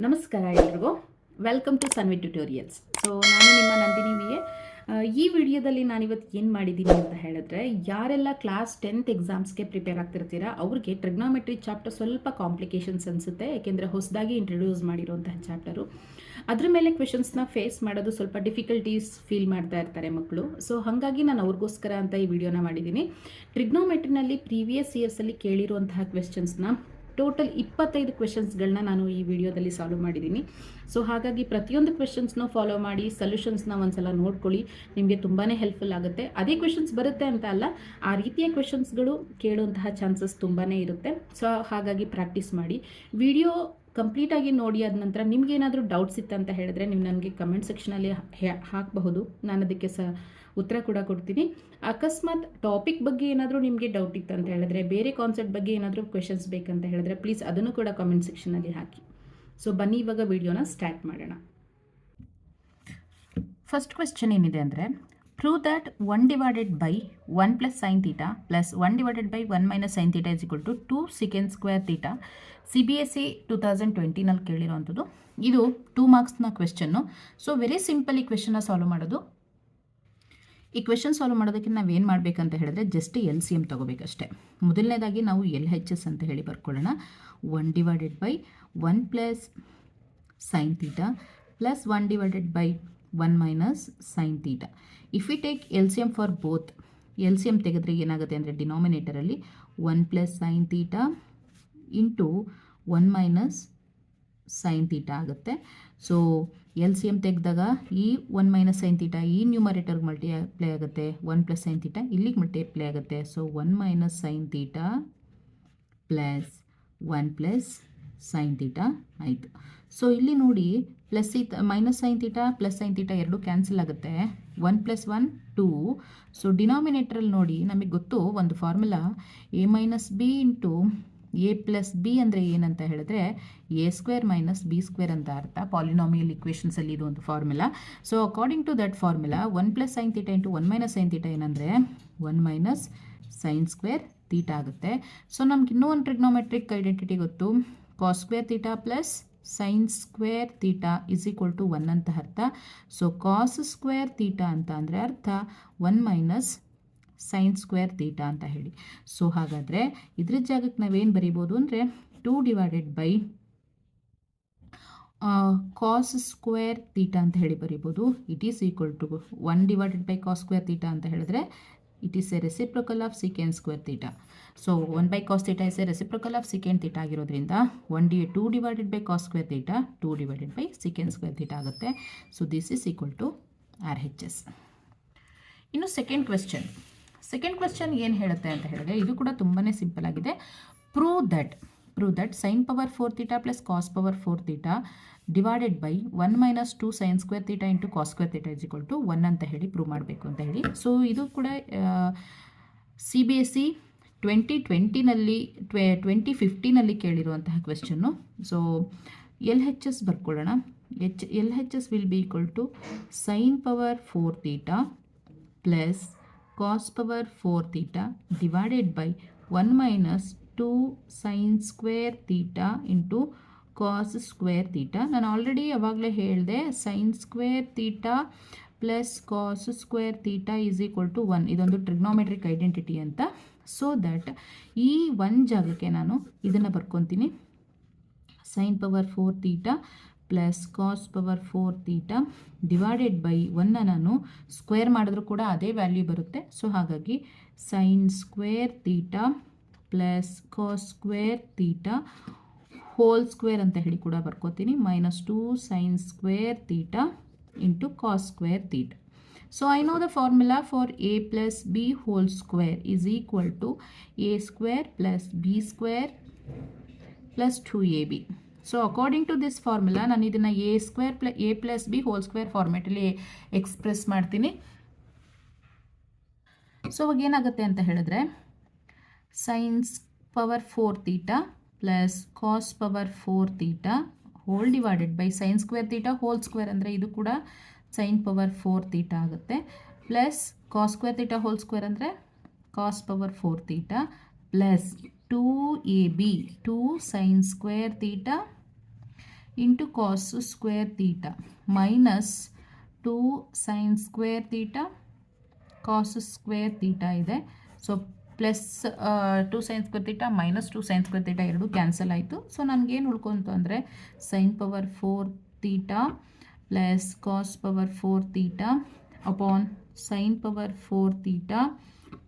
ನಮಸ್ಕಾರ ಎಲ್ರಿಗೂ. Welcome to Sanvi tutorials. So ನಾನು ನಿಮ್ಮ ನಂದಿನಿ ವಿ ಎ. ಈ ವಿಡಿಯೋದಲ್ಲಿ ನಾನಿವತ್ತು ಏನು ಮಾಡಿದ್ದೀನಿ ಅಂತ ಹೇಳಿದ್ರೆ, ಯಾರೆಲ್ಲ ಕ್ಲಾಸ್ 10th ಎಕ್ಸಾಮ್ಸ್ಗೆ ಪ್ರಿಪೇರ್ ಆಗ್ತಿರ್ತೀರಾ ಅವ್ರಿಗೆ ಟ್ರಿಗ್ನೋಮೆಟ್ರಿ ಚಾಪ್ಟರ್ ಸ್ವಲ್ಪ ಕಾಂಪ್ಲಿಕೇಶನ್ಸ್ ಅನಿಸುತ್ತೆ, ಯಾಕೆಂದರೆ ಹೊಸದಾಗಿ ಇಂಟ್ರೊಡ್ಯೂಸ್ ಮಾಡಿರುವಂತಹ ಚಾಪ್ಟರು. ಅದ್ರ ಮೇಲೆ ಕ್ವೆಶನ್ಸ್ನ ಫೇಸ್ ಮಾಡೋದು ಸ್ವಲ್ಪ ಡಿಫಿಕಲ್ಟೀಸ್ ಫೀಲ್ ಮಾಡ್ತಾ ಇರ್ತಾರೆ ಮಕ್ಕಳು. ಸೊ ಹಾಗಾಗಿ ನಾನು ಅವ್ರಿಗೋಸ್ಕರ ಅಂತ ಈ ವಿಡಿಯೋನ ಮಾಡಿದ್ದೀನಿ. ಟ್ರಿಗ್ನೋಮೆಟ್ರಿನಲ್ಲಿ ಪ್ರೀವಿಯಸ್ ಇಯರ್ಸಲ್ಲಿ ಕೇಳಿರುವಂತಹ ಕ್ವೆಶನ್ಸ್ನ ಟೋಟಲ್ 25 ಕ್ವೆಶನ್ಸ್ಗಳನ್ನ ನಾನು ಈ ವಿಡಿಯೋದಲ್ಲಿ ಸಾಲ್ವ್ ಮಾಡಿದ್ದೀನಿ. ಸೊ ಹಾಗಾಗಿ ಪ್ರತಿಯೊಂದು ಕ್ವೆಶನ್ಸ್ನ ಫಾಲೋ ಮಾಡಿ ಸೊಲ್ಯೂಷನ್ಸ್ನ ಒಂದ್ಸಲ ನೋಡ್ಕೊಳ್ಳಿ, ನಿಮಗೆ ತುಂಬಾ ಹೆಲ್ಪ್ಫುಲ್ ಆಗುತ್ತೆ. ಅದೇ ಕ್ವೆಶನ್ಸ್ ಬರುತ್ತೆ ಅಂತ ಅಲ್ಲ, ಆ ರೀತಿಯ ಕ್ವೆಶನ್ಸ್ಗಳು ಕೇಳುವಂತಹ ಚಾನ್ಸಸ್ ತುಂಬಾ ಇರುತ್ತೆ. ಸೊ ಹಾಗಾಗಿ ಪ್ರಾಕ್ಟೀಸ್ ಮಾಡಿ. ವಿಡಿಯೋ ಕಂಪ್ಲೀಟಾಗಿ ನೋಡಿ ಆದ ನಂತರ ನಿಮ್ಗೆ ಏನಾದರೂ ಡೌಟ್ಸ್ ಇತ್ತಂತ ಹೇಳಿದ್ರೆ ನೀವು ನನಗೆ ಕಮೆಂಟ್ ಸೆಕ್ಷನಲ್ಲಿ ಹಾಕಬಹುದು. ನಾನು ಅದಕ್ಕೆ ಉತ್ತರ ಕೂಡ ಕೊಡ್ತೀನಿ. ಅಕಸ್ಮಾತ್ ಟಾಪಿಕ್ ಬಗ್ಗೆ ಏನಾದರೂ ನಿಮಗೆ ಡೌಟ್ ಇತ್ತು ಅಂತ ಹೇಳಿದ್ರೆ, ಬೇರೆ ಕಾನ್ಸೆಪ್ಟ್ ಬಗ್ಗೆ ಏನಾದರೂ ಕ್ವೆಶನ್ಸ್ ಬೇಕಂತ ಹೇಳಿದ್ರೆ ಪ್ಲೀಸ್ ಅದನ್ನು ಕೂಡ ಕಾಮೆಂಟ್ ಸೆಕ್ಷನಲ್ಲಿ ಹಾಕಿ. ಸೊ ಬನ್ನಿ ಇವಾಗ ವಿಡಿಯೋನ ಸ್ಟಾರ್ಟ್ ಮಾಡೋಣ. ಫಸ್ಟ್ ಕ್ವೆಶ್ಚನ್ ಏನಿದೆ ಅಂದರೆ, prove that 1 divided by 1 plus sine theta plus 1 divided by 1 minus sine theta is equal to 2 second square theta. CBSE 2020ನಲ್ಲಿ ಕೇಳಿರೋವಂಥದ್ದು. ಇದು 2 ಮಾರ್ಕ್ಸ್ನ ಕ್ವೆಶ್ಚನ್ನು. ಸೊ ವೆರಿ ಸಿಂಪಲ್ ಈ ಕ್ವೆಶನ್ನ ಸಾಲ್ವ್ ಮಾಡೋದು. ಈ ಕ್ವೆಶನ್ ಸಾಲ್ವ್ ಮಾಡೋದಕ್ಕೆ ನಾವೇನು ಮಾಡಬೇಕಂತ ಹೇಳಿದ್ರೆ, ಜಸ್ಟ್ LCM ತೊಗೋಬೇಕಷ್ಟೆ. ಮೊದಲನೇದಾಗಿ ನಾವು LHS ಅಂತ ಹೇಳಿ ಬರ್ಕೊಳ್ಳೋಣ. 1 divided by 1 plus sine theta plus 1 divided by 1 minus sine theta. If we take LCM for both, LCM ತೆಗೆದ್ರೆ ಏನಾಗುತ್ತೆ ಅಂದರೆ ಡಿನಾಮಿನೇಟರಲ್ಲಿ 1 plus sine theta into 1 minus sine theta ಆಗುತ್ತೆ. ಸೊ LCM ತೆಗೆದಾಗ ಈ 1 ಮೈನಸ್ ಸೈನ್ ಥೀಟಾ ಈ ನ್ಯೂಮರೇಟರ್ಗೆ ಮಲ್ಟಿಪ್ಲೈ ಆಗುತ್ತೆ, 1 plus sine theta ಇಲ್ಲಿಗೆ ಮಲ್ಟಿಪ್ಲೈ ಆಗುತ್ತೆ. So 1 minus sine theta plus 1 plus sine theta ಆಯಿತು. ಸೊ ಇಲ್ಲಿ ನೋಡಿ plus minus sine theta plus sine theta ಎರಡು ಕ್ಯಾನ್ಸಲ್ ಆಗುತ್ತೆ. 1 ಪ್ಲಸ್ 1 2. ಸೊ ಡಿನಾಮಿನೇಟ್ರಲ್ಲಿ ನೋಡಿ ನಮಗೆ ಗೊತ್ತು ಒಂದು formula, A minus B into A plus B ಅಂದರೆ ಏನಂತ ಹೇಳಿದ್ರೆ A² ಮೈನಸ್ B² ಅಂತ ಅರ್ಥ. ಪಾಲಿನಾಮಿಯಲ್ ಇಕ್ವೇಷನ್ಸಲ್ಲಿ ಇದು ಒಂದು formula. So according to that formula 1 plus sine theta into 1 minus sine theta ಏನಂದರೆ 1 ಮೈನಸ್ ಸೈನ್ ಸ್ಕ್ವೇರ್ ಥೀಟಾ ಆಗುತ್ತೆ. ಸೊ ನಮ್ಗೆ ಇನ್ನೂ ಒಂದು ಟ್ರಿಗ್ನೋಮೆಟ್ರಿಕ್ ಐಡೆಂಟಿಟಿ ಗೊತ್ತು, cos square theta plus sine square theta is equal to 1 ಅಂತ ಅರ್ಥ. ಸೊ ಕಾಸ್ ಸ್ಕ್ವೇರ್ ಥೀಟಾ ಅಂತ ಅಂದರೆ ಅರ್ಥ 1 ಮೈನಸ್ ಸೈನ್ ಸ್ಕ್ವೇರ್ ಥೀಟಾ ಅಂತ ಹೇಳಿ. ಸೊ ಹಾಗಾದರೆ ಇದ್ರ ಜಾಗಕ್ಕೆ ನಾವೇನು ಬರೀಬೋದು ಅಂದರೆ 2 divided by cos square theta ಅಂತ ಹೇಳಿ ಬರೀಬೋದು. It is equal to 1 divided by cos square theta ಅಂತ ಹೇಳಿದ್ರೆ it is a reciprocal of second square theta. So 1 by cos theta is a reciprocal of second theta ಆಗಿರೋದ್ರಿಂದ 2 divided by cos square theta 2 divided by second square theta ಆಗುತ್ತೆ. So this is equal to RHS. ಇನ್ನು second question ಏನು ಹೇಳುತ್ತೆ ಅಂತ ಹೇಳಿದ್ರೆ, ಇದು ಕೂಡ ತುಂಬಾ ಸಿಂಪಲ್ ಆಗಿದೆ. Prove that sine power 4 theta plus cos power 4 theta divided by 1 minus 2 sine square theta into cos square theta is equal to 1 ಅಂತ ಹೇಳಿ ಪ್ರೂವ್ ಮಾಡಬೇಕು ಅಂತ ಹೇಳಿ. ಸೊ ಇದು ಕೂಡ CBSE 2020ನಲ್ಲಿ 2015ನಲ್ಲಿ ಕೇಳಿರುವಂತಹ ಕ್ವೆಶ್ಚನ್ನು. ಸೊ LHS ಬರ್ಕೊಳ್ಳೋಣ. LHS will be equal to sine power 4 theta plus cos power 4 theta divided by 1 minus 2 sin square theta into cos square theta. ನಾನು ಆಲ್ರೆಡಿ ಯಾವಾಗಲೇ ಹೇಳಿದೆ sin square theta plus cos square theta is equal to 1. ಇದೊಂದು trigonometric identity ಅಂತ. So that ಈ 1 ಜಾಗಕ್ಕೆ ನಾನು ಇದನ್ನು ಬರ್ಕೊತೀನಿ, sine power 4 theta plus cos power 4 theta divided by 1 ನಾನು ಸ್ಕ್ವೇರ್ ಮಾಡಿದ್ರೂ ಕೂಡ ಅದೇ ವ್ಯಾಲ್ಯೂ ಬರುತ್ತೆ. ಸೊ ಹಾಗಾಗಿ sine square theta plus cos square theta whole square ಅಂತ ಹೇಳಿ ಕೂಡ ಬರ್ಕೋತೀನಿ, minus 2 sine square theta into cos square theta. So I know the formula for A plus B whole square is equal to A² plus B² plus 2AB. So according to this formula ನಾನು ಇದನ್ನು A plus B whole square ಫಾರ್ಮೆಟಲ್ಲಿ express ಮಾಡ್ತೀನಿ. So ಅವಾಗ ಏನಾಗುತ್ತೆ ಅಂತ ಹೇಳಿದ್ರೆ sines power 4 theta plus cos power 4 theta whole divided by sine square theta whole square ಅಂದರೆ ಇದು ಕೂಡ ಸೈನ್ ಪವರ್ 4 ಥೀಟಾ ಆಗುತ್ತೆ, plus cos square theta whole square ಅಂದರೆ cos power 4 theta plus 2AB 2 sin square theta into cos square theta minus 2 sine square theta cos square theta ಇದೆ. So plus 2 sine square theta minus 2 sine square theta ಎರಡು cancel ಆಯಿತು. So ನನಗೇನು ಉಳ್ಕೊಂತು ಅಂದರೆ sine power 4 theta plus cos power 4 theta upon sine power 4 theta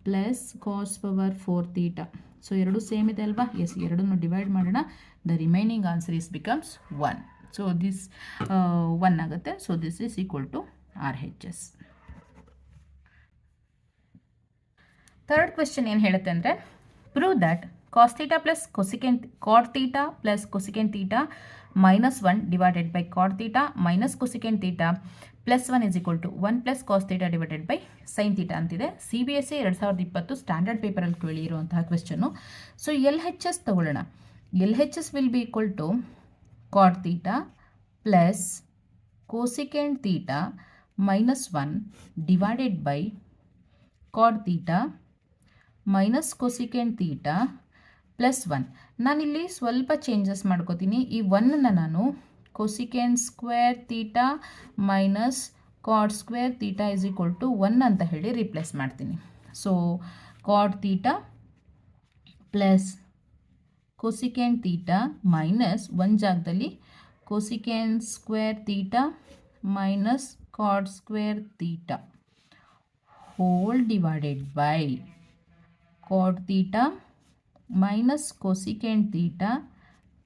plus cos power 4 theta. So ಎರಡು same ಇದೆ ಅಲ್ವಾ? Yes, ಎರಡನ್ನು ಡಿವೈಡ್ ಮಾಡೋಣ. The remaining answer is becomes 1. So this 1 ಆಗುತ್ತೆ. So this is equal to RHS. Third question ಏನು ಹೇಳುತ್ತೆ ಅಂದರೆ, prove that cos theta plus cot theta plus cosecant theta minus 1 divided by cot theta minus cosecant theta plus 1 is equal to 1 plus cos theta divided by sine theta ಅಂತಿದೆ. CBSE 2020 standard ಪೇಪರಲ್ಲಿ ಕೇಳಿರುವಂತಹ question. So LHS ತಗೊಳ್ಳೋಣ. LHS will be equal to cot theta plus cosecant theta minus 1 divided by cot theta minus cosecant theta plus 1. ನಾನಿಲ್ಲಿ ಸ್ವಲ್ಪ changes ಮಾಡ್ಕೋತೀನಿ. ಈ 1ನ ನಾನು cosecant square theta minus cot square theta is equal to 1 ಅಂತ ಹೇಳಿ replace ಮಾಡ್ತೀನಿ. So cot theta plus cosecant theta minus 1 ಜಾಗದಲ್ಲಿ cosecant square theta minus cot square theta whole divided by cot theta minus cosecant theta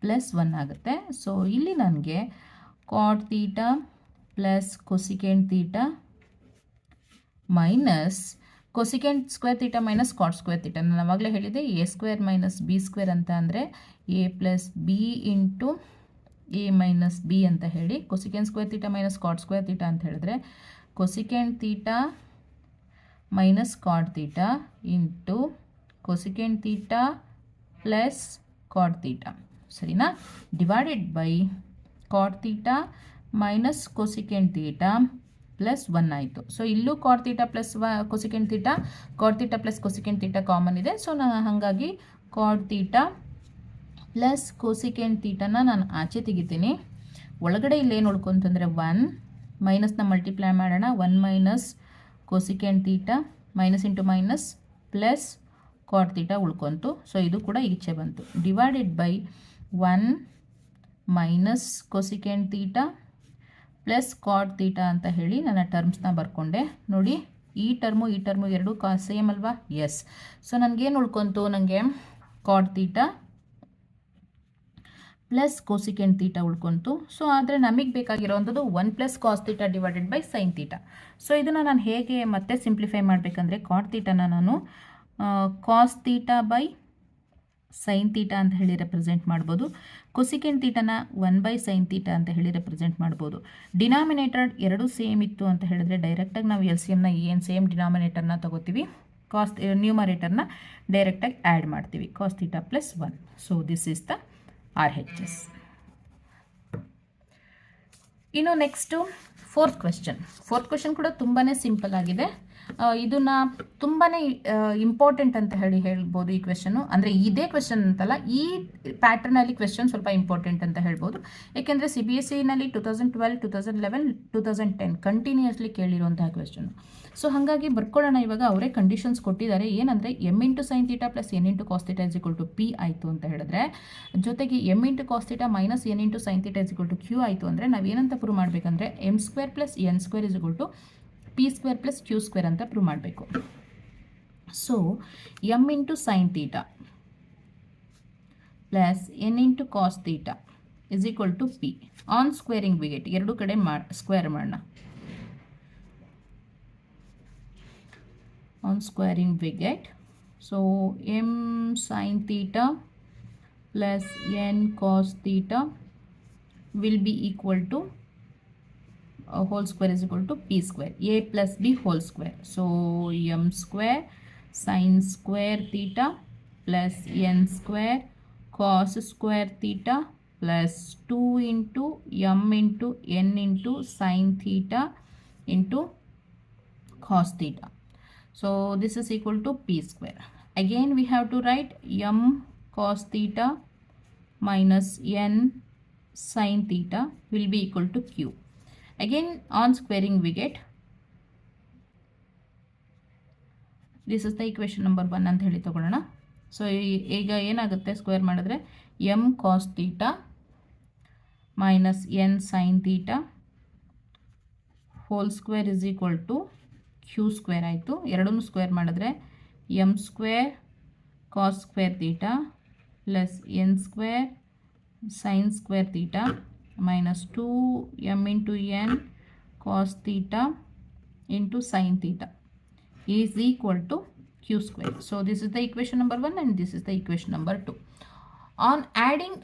plus 1 ಆಗುತ್ತೆ. So ಇಲ್ಲಿ ನನಗೆ cot theta plus cosecant theta minus cosecant square theta minus cot square theta. ನಾನು ಆವಾಗಲೇ ಹೇಳಿದೆ a square minus b square ಅಂತ ಅಂದರೆ A plus b into a minus b ಅಂತ ಹೇಳಿ, cosecant square theta minus cot square theta ಅಂತ ಹೇಳಿದ್ರೆ cosecant theta minus cot theta into cosecant theta plus cot theta, ಸರಿನಾ? Divided by cot theta minus cosecant theta plus 1 ಆಯಿತು. So ಇಲ್ಲೂ cot theta plus cosecant theta, cot theta plus cosecant theta common ಇದೆ. So ನಾನು ಹಾಗಾಗಿ cot theta plus cosecant ಥೀಟಾನ ನಾನು ಆಚೆ ತೆಗಿತೀನಿ. ಒಳಗಡೆ ಇಲ್ಲೇನು ಉಳ್ಕೊಂತಂದರೆ 1 ಮೈನಸ್ನ ಮಲ್ಟಿಪ್ಲೈ ಮಾಡೋಣ. 1 minus cosecant theta minus into minus plus cot theta ಉಳ್ಕೊಂತು. ಸೊ ಇದು ಕೂಡ ಈಚೆ ಬಂತು. Divided by 1 minus cosecant theta plus cot theta ಅಂತ ಹೇಳಿ ನನ್ನ ಟರ್ಮ್ಸ್ನ ಬರ್ಕೊಂಡೆ. ನೋಡಿ ಈ ಟರ್ಮು ಎರಡು ಸೇಮ್ ಅಲ್ವಾ? ಎಸ್. ಸೊ ನನಗೇನು ಉಳ್ಕೊಂತು, ನನಗೆ cot theta plus cosecant theta ಉಳ್ಕೊಂತು. ಸೊ ಆದರೆ ನಮಗೆ ಬೇಕಾಗಿರೋವಂಥದ್ದು 1 plus cos theta divided by sine theta. So ಇದನ್ನು ನಾನು ಹೇಗೆ ಮತ್ತೆ ಸಿಂಪ್ಲಿಫೈ ಮಾಡಬೇಕಂದ್ರೆ, ಕಾಟ್ ಥೀಟಾನ ನಾನು cos theta by sine theta ಅಂತ ಹೇಳಿ ರೆಪ್ರೆಸೆಂಟ್ ಮಾಡ್ಬೋದು. ಕೊಸಿಕೆಂಟ್ ಥೀಟಾನ 1 ಬೈ ಸೈನ್ ಥೀಟಾ ಅಂತ ಹೇಳಿ ರೆಪ್ರೆಸೆಂಟ್ ಮಾಡ್ಬೋದು. ಡಿನಾಮಿನೇಟರ್ ಎರಡು ಸೇಮ್ ಇತ್ತು ಅಂತ ಹೇಳಿದ್ರೆ ಡೈರೆಕ್ಟಾಗಿ ನಾವು LCMನ ಏನು ಸೇಮ್ ಡಿನಾಮಿನೇಟರ್ನ ತಗೋತೀವಿ, ನ್ಯೂಮರೇಟರ್ನ ಡೈರೆಕ್ಟಾಗಿ ಆ್ಯಡ್ ಮಾಡ್ತೀವಿ. Cos theta plus 1. So this is the RHS. ಇನ್ನು ನೆಕ್ಸ್ಟು ಫೋರ್ತ್ ಕ್ವೆಶ್ಚನ್ ಕೂಡ ತುಂಬಾ ಸಿಂಪಲ್ ಆಗಿದೆ. ಇದನ್ನು ತುಂಬಾ ಇಂಪಾರ್ಟೆಂಟ್ ಅಂತ ಹೇಳ್ಬೋದು ಈ ಕ್ವೆಶನು. ಅಂದರೆ ಇದೇ ಕ್ವೆಶನ್ ಅಂತಲ್ಲ, ಈ ಪ್ಯಾಟರ್ನಲ್ಲಿ ಕ್ವೆಶನ್ ಸ್ವಲ್ಪ ಇಂಪಾರ್ಟೆಂಟ್ ಅಂತ ಹೇಳ್ಬೋದು. ಏಕೆಂದರೆ CBSEನಲ್ಲಿ 2012, 2011, 2010 ಕಂಟಿನ್ಯೂಸ್ಲಿ ಕೇಳಿರುವಂತಹ ಕ್ವೆಶನು. ಸೊ ಹಾಗಾಗಿ ಬರ್ಕೊಳ್ಳೋಣ. ಇವಾಗ ಅವರೇ ಕಂಡೀಷನ್ಸ್ ಕೊಟ್ಟಿದ್ದಾರೆ. ಏನಂದರೆ m into sine theta plus n into cos theta is equal to P ಆಯಿತು ಅಂತ ಹೇಳಿದ್ರೆ, ಜೊತೆಗೆ m into cos theta minus n into sine theta is equal to Q ಆಯಿತು ಅಂದರೆ ನಾವೇನಂತ ಪ್ರೂವ್ ಮಾಡಬೇಕಂದ್ರೆ m square plus n square is equal to P square plus Q square ಅಂತ prove ಮಾಡಬೇಕು. So m into sine theta plus n into cos theta is equal to P. On squaring we get, ಎರಡು ಕಡೆ square ಮಾಡೋಣ. on squaring we get, so m sin theta plus n cos theta will be equal to whole square is equal to p square, a plus b whole square. So m square sin square theta plus n square cos square theta plus 2 into m into n into sin theta into cos theta. So this is equal to p square. Again we have to write m cos theta minus n sin theta will be equal to q. Again on squaring we get this is the equation number 1 ಅಂತ ಹೇಳಿ ತಗೊಳ್ಳೋಣ. So ಈಗ ಏನಾಗುತ್ತೆ square ಮಾಡಿದ್ರೆ m cos theta minus n sin theta whole square is equal to q square ಆಯಿತು. ಎರಡನ್ನೂ square ಮಾಡಿದ್ರೆ m square cos square theta plus n square sin square theta minus 2m into n cos theta into sin theta is equal to q square. So this is the equation number 1 and this is the equation number 2. On adding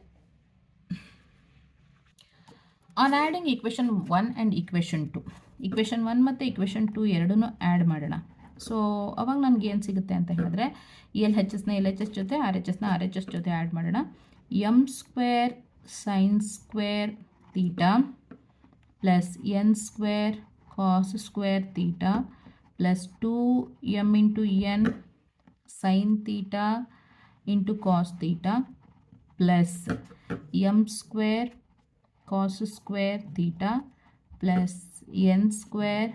equation 1 and equation 2, equation 1 ಮತ್ತು equation 2 ಎರಡನ್ನೂ add ಮಾಡೋಣ. So ಅವಾಗ ನನಗೆ ಏನು ಸಿಗುತ್ತೆ ಅಂತ ಹೇಳಿದ್ರೆ L H ಎಸ್ನ ಎಲ್ ಎಚ್ ಎಸ್ ಜೊತೆ ಆರ್ ಎಚ್ ಎಸ್ನ ಆರ್ ಎಚ್ ಎಸ್ ಜೊತೆ ಆ್ಯಡ್ ಮಾಡೋಣ. M square sine square theta plus n square cos square theta plus 2m into n sin theta into cos theta plus m square cos square theta plus n square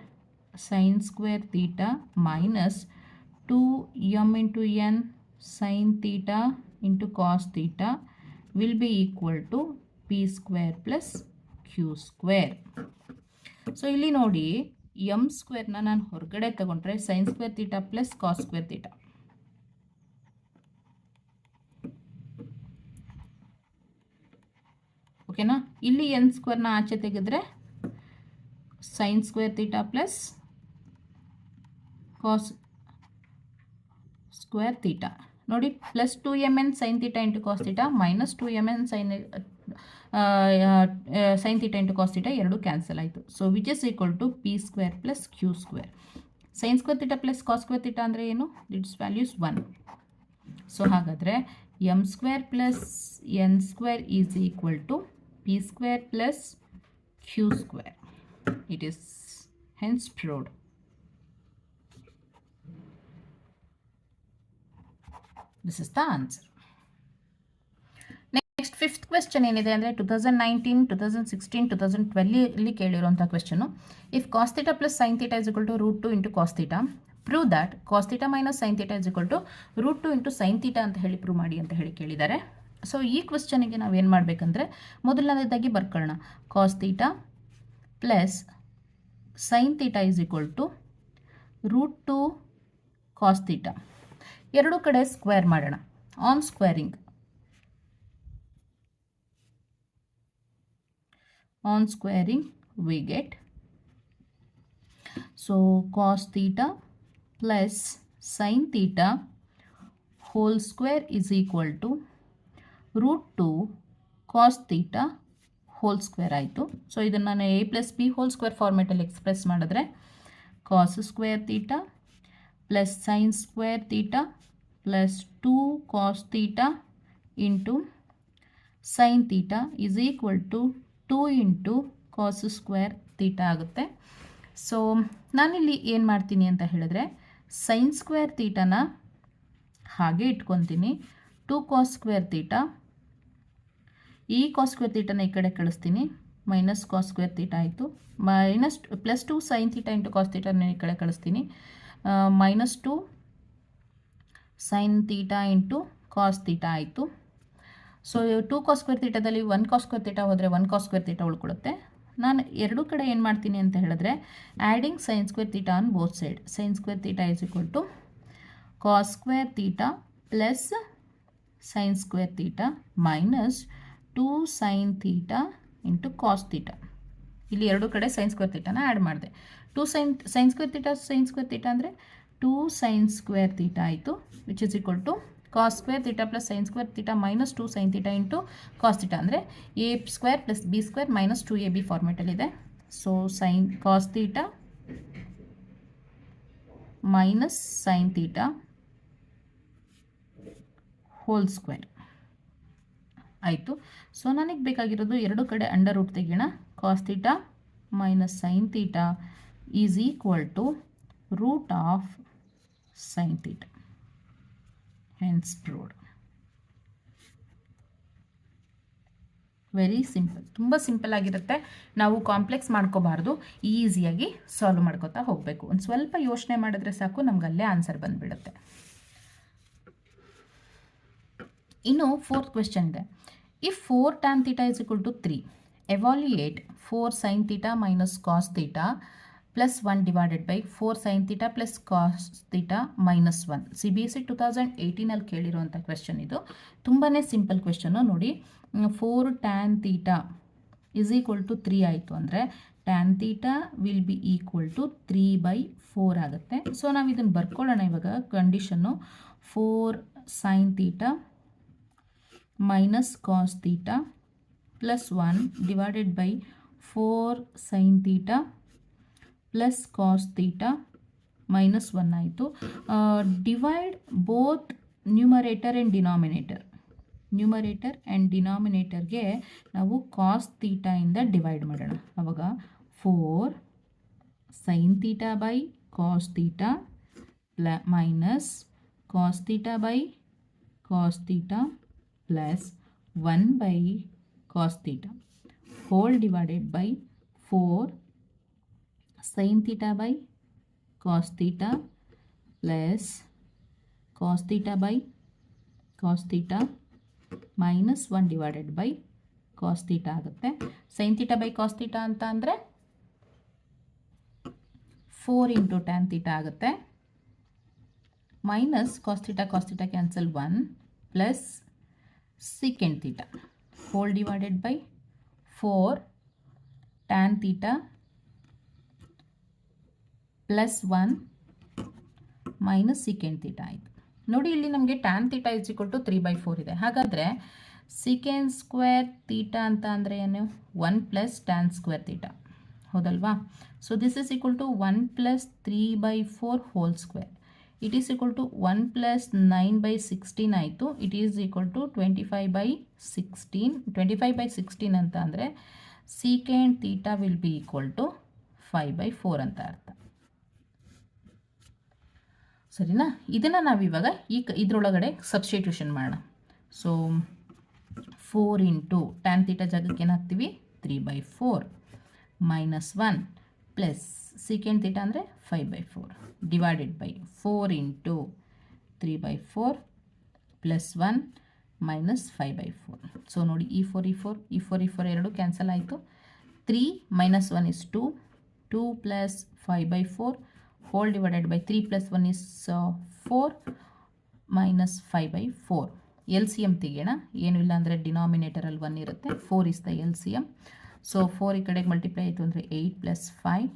sin square theta minus 2m into n sin theta into cos theta will be equal to p square plus q square. So ಇಲ್ಲಿ ನೋಡಿ M ಸ್ಕ್ವೇರ್ನ ನಾನು ಹೊರಗಡೆ ತಗೊಂಡ್ರೆ sine square theta plus cos square theta, ಓಕೆನಾ. ಇಲ್ಲಿ N ಸ್ಕ್ವೇರ್ನ ಆಚೆ ತೆಗೆದ್ರೆ sine square theta plus cos square theta ನೋಡಿ, plus 2mn sine theta into cos theta minus 2mn sine theta into cos theta ಎರಡು ಕ್ಯಾನ್ಸಲ್ ಆಯಿತು. So which is equal to P square plus Q square. Sine square theta plus cos square theta ಅಂದರೆ ಏನು? It's values 1. So ಹಾಗಾದರೆ m square plus n square is equal to P square plus Q square. It is hence proved. This is the answer. Next fifth question ಏನಿದೆ ಅಂದರೆ 2019, 2016, 2012 ಇಲ್ಲಿ ಕೇಳಿರುವಂಥ question. If cos theta plus sine theta is equal to √2 into cos theta, prove that cos theta minus sine theta is equal to √2 into sine theta ಅಂತ ಹೇಳಿ prove ಮಾಡಿ ಅಂತ ಹೇಳಿ ಕೇಳಿದ್ದಾರೆ. ಸೊ ಈ ಕ್ವೆಶ್ಚನಿಗೆ ನಾವೇನು ಮಾಡಬೇಕಂದ್ರೆ ಮೊದಲನೇದಾಗಿ ಬರ್ಕೊಳ್ಳೋಣ. Cos theta plus sine theta is equal to √2 cos theta. ಎರಡು ಕಡೆ ಸ್ಕ್ವೇರ್ ಮಾಡೋಣ. On squaring we get so cos theta plus sin theta whole square is equal to √2 cos theta whole square ಆಯಿತು. So ಇದನ್ನು ನಾನು a plus b whole square ಫಾರ್ಮೆಟಲ್ಲಿ express ಮಾಡಿದ್ರೆ cos square theta plus sin square theta plus 2 cos theta into sin theta is equal to 2 into cos square theta ಆಗುತ್ತೆ. So ನಾನಿಲ್ಲಿ ಏನು ಮಾಡ್ತೀನಿ ಅಂತ ಹೇಳಿದ್ರೆ ಸೈನ್ ಸ್ಕ್ವೇರ್ ತೀಟಾನ ಹಾಗೆ ಇಟ್ಕೊತೀನಿ. 2 cos square theta, ಈ ಕಾಸ್ ಸ್ಕ್ವೇರ್ ತೀಟಾನ ಈ ಕಡೆ ಕಳಿಸ್ತೀನಿ, ಮೈನಸ್ ಕಾಸ್ ಸ್ಕ್ವೇರ್ ತೀಟಾ ಆಯಿತು. Minus plus 2 sine theta into cos ತೀಟಾನ ಈ ಕಡೆ ಕಳಿಸ್ತೀನಿ, minus 2 sine theta into cos theta ಆಯಿತು. ಸೊ 2 ಕಾಸ್ ಸ್ಕ್ವೇರ್ ತೀಟಾದಲ್ಲಿ 1 ಕಾಸ್ ಸ್ಕ್ವೇರ್ ತೀಟಾ ಹೋದರೆ 1 ಕಾಸ್ ಸ್ಕ್ವೇರ್ ತೀಟಾ ಉಳ್ಕೊಳ್ಳುತ್ತೆ. ನಾನು ಎರಡೂ ಕಡೆ ಏನು ಮಾಡ್ತೀನಿ ಅಂತ ಹೇಳಿದ್ರೆ adding sine square theta on both side. Sine square theta is equal to cos square theta plus sine square theta minus 2 sine theta into cos theta. ಇಲ್ಲಿ ಎರಡು ಕಡೆ ಸೈನ್ ಸ್ಕ್ವೇರ್ ತೀಟಾನ ಆ್ಯಡ್ ಮಾಡಿದೆ. 2 ಸೈನ್ ಸ್ಕ್ವೇರ್ ತೀಟಾ ಅಂದರೆ 2 sine square theta ಆಯಿತು, which is equal to cos square theta plus sine square theta minus 2 sine theta into cos theta ಅಂದರೆ A square plus B square minus 2ab ಫಾರ್ಮೆಟಲ್ಲಿದೆ. So sine cos theta minus sine theta whole square ಆಯಿತು. So ನನಗೆ ಬೇಕಾಗಿರೋದು ಎರಡು ಕಡೆ under root ತೆಗೆಯೋಣ. Cos theta minus sine theta is equal to root of sine theta. Hence proved. Very simple, ತುಂಬ simple ಆಗಿರುತ್ತೆ. ನಾವು ಕಾಂಪ್ಲೆಕ್ಸ್ ಮಾಡ್ಕೋಬಾರ್ದು, ಈಸಿಯಾಗಿ ಸಾಲ್ವ್ ಮಾಡ್ಕೋತಾ ಹೋಗಬೇಕು. ಒಂದು ಸ್ವಲ್ಪ ಯೋಚನೆ ಮಾಡಿದ್ರೆ ಸಾಕು, ನಮ್ಗೆ ಅಲ್ಲೇ ಆನ್ಸರ್ ಬಂದುಬಿಡುತ್ತೆ. ಇನ್ನು 4th ಕ್ವೆಶ್ಚನ್ ಇದೆ. If 4 tan θ is equal to 3, evaluate 4 sin θ minus cos θ plus 1 divided by 4 sin θ plus cos θ minus 1. CBSE 2018 ಕೇಳಿರುವಂಥ question ಇದು. ತುಂಬಾ ಸಿಂಪಲ್ ಕ್ವೆಶ್ಚನ್ನು ನೋಡಿ. 4 tan θ is equal to 3 ಆಯಿತು ಅಂದರೆ tan θ will be equal to 3/4 ಆಗುತ್ತೆ. So ನಾವು ಇದನ್ನು ಬರ್ಕೊಳ್ಳೋಣ ಇವಾಗ. Condition 4 sin θ minus cos θ plus 1 divided by 4 sin θ plus cos θ minus 1 ಆಯಿತು. Divide both numerator and denominator. Numerator and ಡಿನಾಮಿನೇಟರ್ಗೆ ನಾವು cos θ ಇಂದ ಡಿವೈಡ್ ಮಾಡೋಣ. ಆವಾಗ 4 sin θ by cos θ minus cos θ by cos θ plus 1 by cos θ whole divided by 4 sin θ by cos θ plus cos θ by cos θ minus 1 divided by cos θ ಆಗುತ್ತೆ. sin θ by cos θ ಅಂತ ಅಂದರೆ 4 into tan θ ಆಗುತ್ತೆ. Minus cos θ cancel 1 plus secant θ whole divided by 4 tan θ plus 1 minus secant θ ಆಯಿತು. ನೋಡಿ ಇಲ್ಲಿ ನಮಗೆ tan θ is equal to 3/4 ಇದೆ. ಹಾಗಾದರೆ secant ಸ್ಕ್ವೇರ್ θ ಅಂತ ಅಂದರೆ ಏನು? 1 ಪ್ಲಸ್ tan ಸ್ಕ್ವೇರ್ θ, ಹೌದಲ್ವಾ? So this is equal to 1 plus 3/4 whole square. It is equal to 1 plus 9/16 ಆಯಿತು. It is equal to 25/16. 25/16 ಅಂತ ಅಂದರೆ secant θ will be equal to 5/4 ಅಂತ ಅರ್ಥ. ಸರಿನಾ? ಇದನ್ನು ನಾವಿವಾಗ ಇದರೊಳಗಡೆ ಸಬ್ಸ್ಟಿಟ್ಯೂಷನ್ ಮಾಡೋಣ. ಸೊ 4 ಇಂಟು tan θ ಜಾಗಕ್ಕೆ ಏನಾಗ್ತೀವಿ? 3/4 ಮೈನಸ್ 1 ಪ್ಲಸ್ secant θ ಅಂದರೆ 5/4 divided by 4 into 3/4 plus 1 minus 5/4. So ನೋಡಿ ಈ 4 ಎರಡು ಕ್ಯಾನ್ಸಲ್ ಆಯಿತು. 3 minus 1 is 2. 2 plus 5/4 whole divided by 3 plus 1 is 4 minus 5/4. LCM ತೆಗೆಯೋಣ. ಏನೂ ಇಲ್ಲ ಅಂದರೆ ಡಿನಾಮಿನೇಟರಲ್ಲಿ 1 ಇರುತ್ತೆ. 4 is the LCM. ಸೊ 4 ಈ ಕಡೆಗೆ ಮಲ್ಟಿಪ್ಲೈ ಆಯಿತು ಅಂದರೆ 8 plus 5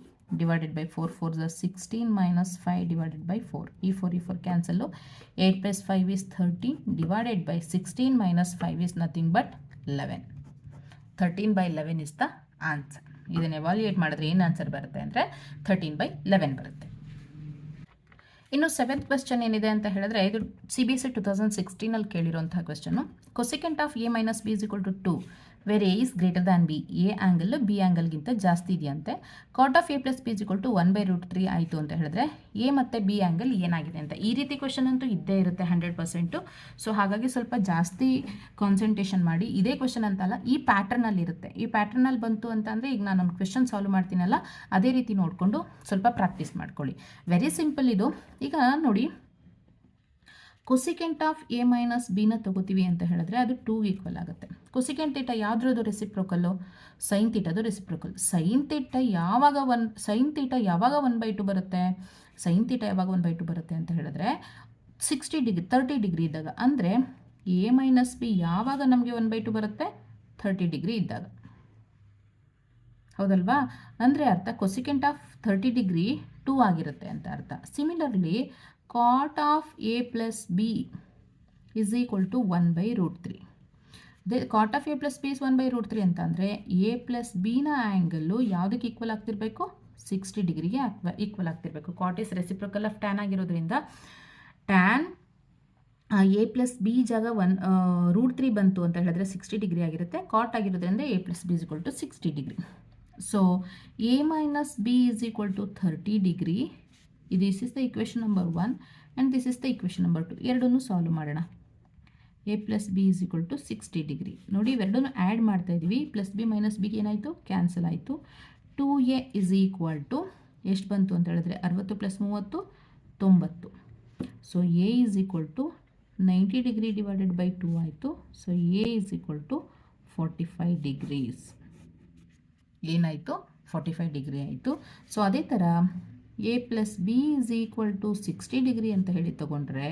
divided by 4 4 is 16 minus 5 divided by 4. ಈ 4 cancel. 8 plus 5 is 13 divided by 16 minus 5 is nothing but 11. 13/11 is the answer. ಇದನ್ನು ಎವಾಲ್ಯೂಯೇಟ್ ಮಾಡಿದ್ರೆ ಏನು ಆನ್ಸರ್ ಬರುತ್ತೆ ಅಂದರೆ 13/11 ಬರುತ್ತೆ. ಇನ್ನು 7th ಕ್ವೆಶ್ಚನ್ ಏನಿದೆ ಅಂತ ಹೇಳಿದ್ರೆ ಇದು CBSE 2016 ಕೇಳಿರುವಂತಹ question. Cosecant of A minus B is equal to 2 where A is greater than B. A angle B ಆ್ಯಂಗಲ್ಗಿಂತ ಜಾಸ್ತಿ ಇದೆಯಂತೆ. Cot of A plus B is equal to 1/√3 ಆಯಿತು ಅಂತ ಹೇಳಿದ್ರೆ A ಮತ್ತು B ಆ್ಯಂಗಲ್ ಏನಾಗಿದೆ ಅಂತ. ಈ ರೀತಿ ಕ್ವೆಶ್ಚನ್ ಅಂತೂ ಇದ್ದೇ ಇರುತ್ತೆ 100%. ಸೊ ಹಾಗಾಗಿ ಸ್ವಲ್ಪ ಜಾಸ್ತಿ ಕಾನ್ಸಂಟ್ರೇಷನ್ ಮಾಡಿ. ಇದೇ ಕ್ವೆಶ್ಚನ್ ಅಂತಲ್ಲ, ಈ ಪ್ಯಾಟರ್ನಲ್ಲಿ ಇರುತ್ತೆ. ಈ ಪ್ಯಾಟರ್ನಲ್ಲಿ ಬಂತು ಅಂತಂದರೆ ಈಗ ನಾನು ಒಂದು ಕ್ವೆಶ್ಚನ್ ಸಾಲ್ವ್ ಮಾಡ್ತೀನಲ್ಲ, ಅದೇ ರೀತಿ ನೋಡಿಕೊಂಡು ಸ್ವಲ್ಪ ಪ್ರಾಕ್ಟೀಸ್ ಮಾಡ್ಕೊಳ್ಳಿ. ವೆರಿ ಸಿಂಪಲ್ ಇದು. ಈಗ ನೋಡಿ, ಕೊಸಿಕೆಂಟ್ ಆಫ್ A ಮೈನಸ್ ಬಿನ ತಗೋತೀವಿ ಅಂತ ಹೇಳಿದ್ರೆ ಅದು 2 ಈಕ್ವಲ್ ಆಗುತ್ತೆ. ಕೊಸಿಕೆಂಟ್ θ ಯಾವುದ್ರದ್ದು ರೆಸಿಪ್ರೋಕಲ್ಲು? ಸೈನ್ ಥೀಟಾದು ರೆಸಿಪ್ರೋಕಲ್. ಸೈನ್ ಥೀಟ ಯಾವಾಗ 1/2 ಬರುತ್ತೆ? ಸೈನ್ ಥೀಟ ಯಾವಾಗ 1/2 ಬರುತ್ತೆ ಅಂತ ಹೇಳಿದ್ರೆ 60 ಡಿಗ್ರಿ 30 ಡಿಗ್ರಿ ಇದ್ದಾಗ. ಅಂದರೆ A ಮೈನಸ್ ಬಿ ಯಾವಾಗ ನಮಗೆ 1/2 ಬರುತ್ತೆ? 30 ಡಿಗ್ರಿ ಇದ್ದಾಗ, ಹೌದಲ್ವಾ? ಅಂದರೆ ಅರ್ಥ ಕೊಸಿಕೆಂಟ್ ಆಫ್ 30 ಡಿಗ್ರಿ 2 ಆಗಿರುತ್ತೆ ಅಂತ ಅರ್ಥ. Similarly cot of A plus B is equal to 1/√3. cot of A plus B is 1/√3 ಅಂತ ಅಂದರೆ A plus Bನ ಆ್ಯಂಗಲ್ಲು ಯಾವುದಕ್ಕೆ ಈಕ್ವಲ್ ಆಗ್ತಿರಬೇಕು? 60 ಡಿಗ್ರಿಗೆ ಈಕ್ವಲ್ ಆಗ್ತಿರಬೇಕು. Cot is reciprocal of tan ಆಗಿರೋದ್ರಿಂದ ಟ್ಯಾನ್ A plus B ಜಾಗ √3 ಬಂತು ಅಂತ ಹೇಳಿದ್ರೆ 60 ಡಿಗ್ರಿ ಆಗಿರುತ್ತೆ. ಕಾಟ್ ಆಗಿರೋದ್ರಿಂದ A plus B is equal to 60 degree. So A minus B is equal to 30 degree. This is the equation number 1 and this is the equation number 2. ಎರಡನ್ನೂ solve ಮಾಡೋಣ. A plus B is equal to 60 degree. ನೋಡಿ ಇವೆರಡನ್ನು add ಮಾಡ್ತಾ ಇದ್ದೀವಿ. Plus B minus ಬಿಗೆ ಏನಾಯಿತು, cancel ಆಯಿತು. 2a is equal to ಎಷ್ಟು ಬಂತು ಅಂತ ಹೇಳಿದ್ರೆ 60 plus 30 90. So A is equal to 90 degree divided by 2 ಆಯಿತು. So A is equal to 45 degrees. ಏನಾಯಿತು, 45 ಡಿಗ್ರಿ ಆಯಿತು. ಸೊ ಅದೇ ಥರ a plus B is equal to 60 degree ಅಂತ ಹೇಳಿ ತೊಗೊಂಡ್ರೆ,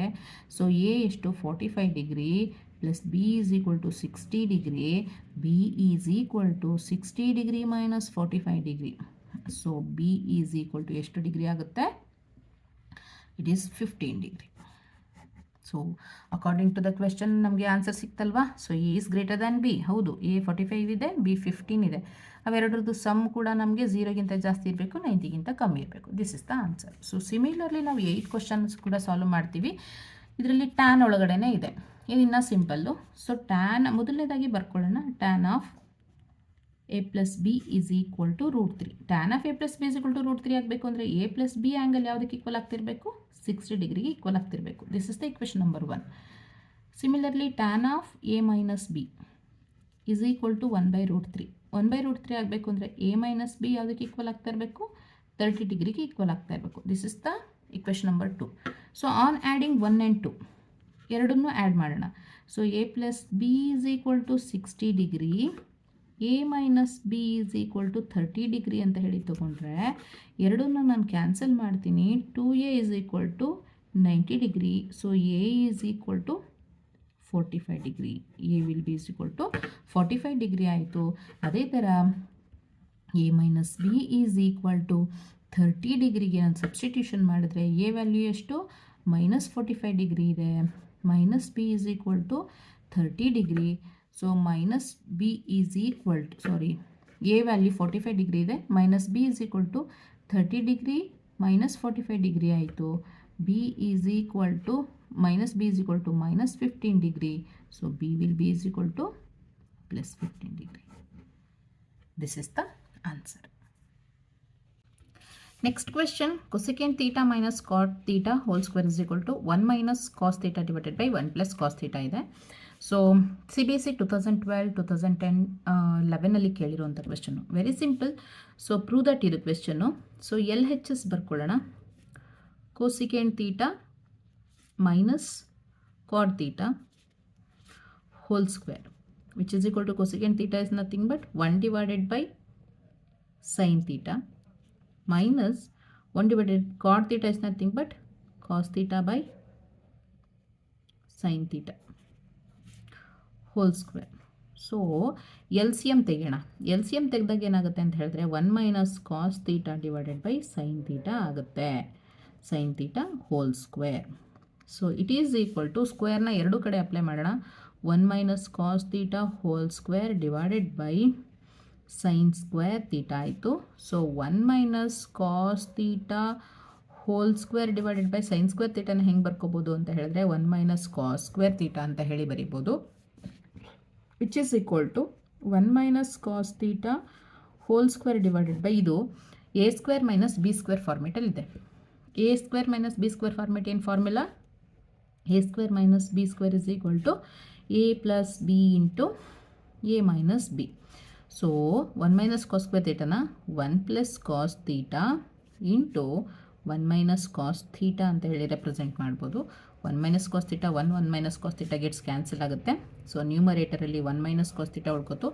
ಸೊ ಎ ಎಷ್ಟು 45 degree plus B is equal to 60 degree, b is equal to 60 degree minus 45 degree. So b is equal to ಎಷ್ಟು degree ಆಗುತ್ತೆ, it is 15 degree. So according to the question ನಮಗೆ answer ಸಿಕ್ತಲ್ವಾ. So A is greater than B. ಹೌದು, A 45 ಇದೆ, B 15 ಇದೆ. ಅವೆರಡರದ್ದು some ಕೂಡ ನಮಗೆ 0ಗಿಂತ ಜಾಸ್ತಿ ಇರಬೇಕು, 90ಗಿಂತ ಕಮ್ಮಿ ಇರಬೇಕು. This is the answer. So similarly ನಾವು 8 ಕ್ವಶನ್ಸ್ ಕೂಡ ಸಾಲ್ವ್ ಮಾಡ್ತೀವಿ. ಇದರಲ್ಲಿ ಟ್ಯಾನ್ ಒಳಗಡೆನೇ ಇದೆ. ಇದು ಇನ್ನೂ ಸಿಂಪಲ್ಲು. ಸೊ ಟ್ಯಾನ್ ಮೊದಲನೇದಾಗಿ ಬರ್ಕೊಳ್ಳೋಣ. Tan of A plus B is equal to √3. Tan of A plus B is equal to √3 ಆಗಬೇಕು ಅಂದರೆ ಎ ಪ್ಲಸ್ ಬಿ ಆ್ಯಂಗಲ್ ಯಾವುದಕ್ಕೆ ಈಕ್ವಲ್ ಆಗ್ತಿರಬೇಕು, 60 ಡಿಗ್ರಿಗೆ ಈಕ್ವಲ್ ಆಗ್ತಿರಬೇಕು. This is the equation number 1. Similarly tan of A minus B is equal to 1/√3. 1/√3 ಆಗಬೇಕು ಅಂದರೆ A minus B ಯಾವುದಕ್ಕೆ equal ಆಗ್ತಾ ಇರಬೇಕು, 30 ಡಿಗ್ರಿಗೆ ಈಕ್ವಲ್ ಆಗ್ತಾ ಇರಬೇಕು. This is the equation number 2. So on adding 1 and 2 ಎರಡನ್ನೂ ಆ್ಯಡ್ ಮಾಡೋಣ. So a plus B is equal to 60 degree, a minus B is equal to 30 degree ಅಂತ ಹೇಳಿ ತೊಗೊಂಡ್ರೆ ಎರಡನ್ನೂ ನಾನು ಕ್ಯಾನ್ಸಲ್ ಮಾಡ್ತೀನಿ. 2a is equal to 90 degree. So A is equal to 45 degree. A will be is equal to 45 degree ಆಯಿತು. ಅದೇ ಥರ a minus B is equal to 30 ಡಿಗ್ರಿಗೆ ನಾನು ಸಬ್ಸ್ಟಿಟ್ಯೂಷನ್ ಮಾಡಿದ್ರೆ ಎ ವ್ಯಾಲ್ಯೂ ಎಷ್ಟು, -45 ಡಿಗ್ರಿ ಇದೆ. Minus B is equal to 30 degree. So minus B is equal to, sorry, A value 45 degree ಇದೆ, minus B is equal to 30 degree minus 45 degree ಆಯಿತು. B is equal to minus b is equal to minus 15 degree. So b will be is equal to plus 15 degree. This is the answer. Next question, cosecant theta minus cot theta whole square is equal to 1 minus cos theta divided by 1 plus cos theta ಇದೆ. So CBSE 2012, 2010, 11 ಕೇಳಿರುವಂಥ question. Very simple. So prove that ಇದು question. So LHS ಬರ್ಕೊಳ್ಳೋಣ. cosecant theta minus cot theta whole square, which is equal to cosecant theta is nothing but 1 divided by sin theta minus 1 divided cot theta is nothing but cos theta by sin theta whole square. So LCM ತೆಗೆಯೋಣ. LCM ತೆಗೆದಾಗ ಏನಾಗುತ್ತೆ ಅಂತ ಹೇಳಿದ್ರೆ 1 minus cos theta divided by sin theta ಆಗುತ್ತೆ. sin theta whole square. So it is equal to ಸ್ಕ್ವೇರ್ನ ಎರಡು ಕಡೆ apply ಮಾಡೋಣ. 1 minus cos theta whole square divided by sin square theta ಆಯಿತು. So 1 minus cos theta whole square divided by sin square thetaನ ಹೆಂಗೆ ಬರ್ಕೋಬೋದು ಅಂತ ಹೇಳಿದ್ರೆ 1 minus cos square theta ಅಂತ ಹೇಳಿ ಬರೀಬೋದು. Which is equal to 1 minus cos theta whole square divided by ಇದು a square minus b square ಫಾರ್ಮೇಟಲ್ಲಿದೆ. a square minus b square format ಏನು formula, a square minus b square is equal to a plus b into a minus b. So 1 minus cos square theta na 1 plus cos theta into 1 minus cos theta ಅಂತ ಹೇಳಿ represent ಮಾಡ್ಬೋದು. 1 minus cos theta 1 minus cos theta gets cancel ಆಗುತ್ತೆ. So ನ್ಯೂಮರೇಟರಲ್ಲಿ 1 minus cos theta ಉಳ್ಕೊತು,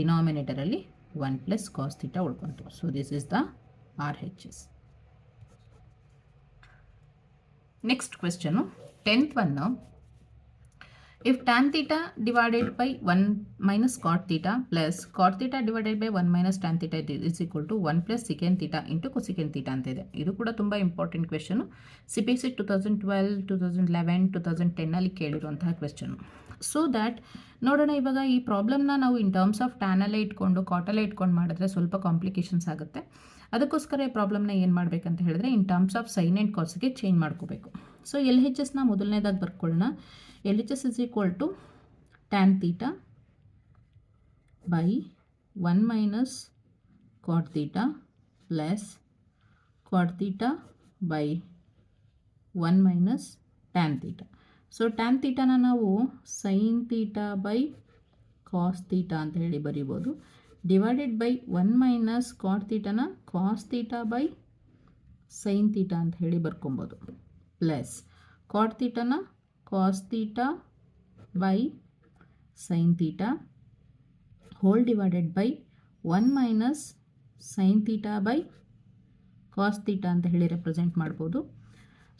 ಡಿನಾಮಿನೇಟರಲ್ಲಿ 1 plus cos theta ಉಳ್ಕೊತು. So this is the RHS. Next question 10th one. If tan theta divided by 1 minus cot theta plus cot theta divided by 1 minus tan theta is equal to 1 plus secant theta into cosecant theta ಅಂತ ಇದೆ. ಇದು ಕೂಡ ತುಂಬ important question. CBSE 2012, 2011, 2010 ಅಲ್ಲಿ ಕೇಳಿರುವಂತಹ question. So that ನೋಡೋಣ ಇವಾಗ ಈ ಪ್ರಾಬ್ಲಮ್ನ ನಾವು ಇನ್ ಟರ್ಮ್ಸ್ ಆಫ್ ಟ್ಯಾನಲ್ಲೇ ಇಟ್ಕೊಂಡು ಕಾಟಲ್ಲೇ ಇಟ್ಕೊಂಡು ಮಾಡಿದ್ರೆ ಸ್ವಲ್ಪ ಕಾಂಪ್ಲಿಕೇಶನ್ಸ್ ಆಗುತ್ತೆ. ಅದಕ್ಕೋಸ್ಕರ ಈ ಪ್ರಾಬ್ಲಮ್ನ ಏನು ಮಾಡಬೇಕಂತ ಹೇಳಿದ್ರೆ in terms of sine and ಕಾಸ್ಗೆ ಚೇಂಜ್ ಮಾಡ್ಕೋಬೇಕು. ಸೊ LHSನ ಮೊದಲನೇದಾಗಿ ಬರ್ಕೊಳ್ಳೋಣ. LHS is equal to tan theta by 1 minus cot theta plus cot theta by 1 minus tan theta. So tan ತೀಟಾನ ನಾವು sine theta by cos theta ಅಂತ ಹೇಳಿ ಬರಿಬೋದು. ಡಿವೈಡೆಡ್ ಬೈ 1 ಮೈನಸ್ ಕಾಟ್ ತೀಟಾನ cos theta by sine theta ಅಂತ ಹೇಳಿ ಬರ್ಕೊಬೋದು. Plus cot ತೀಟಾನ cos theta by sine theta whole divided by 1 minus sine theta by cos theta ಅಂತ ಹೇಳಿ ರೆಪ್ರೆಸೆಂಟ್ ಮಾಡ್ಬೋದು.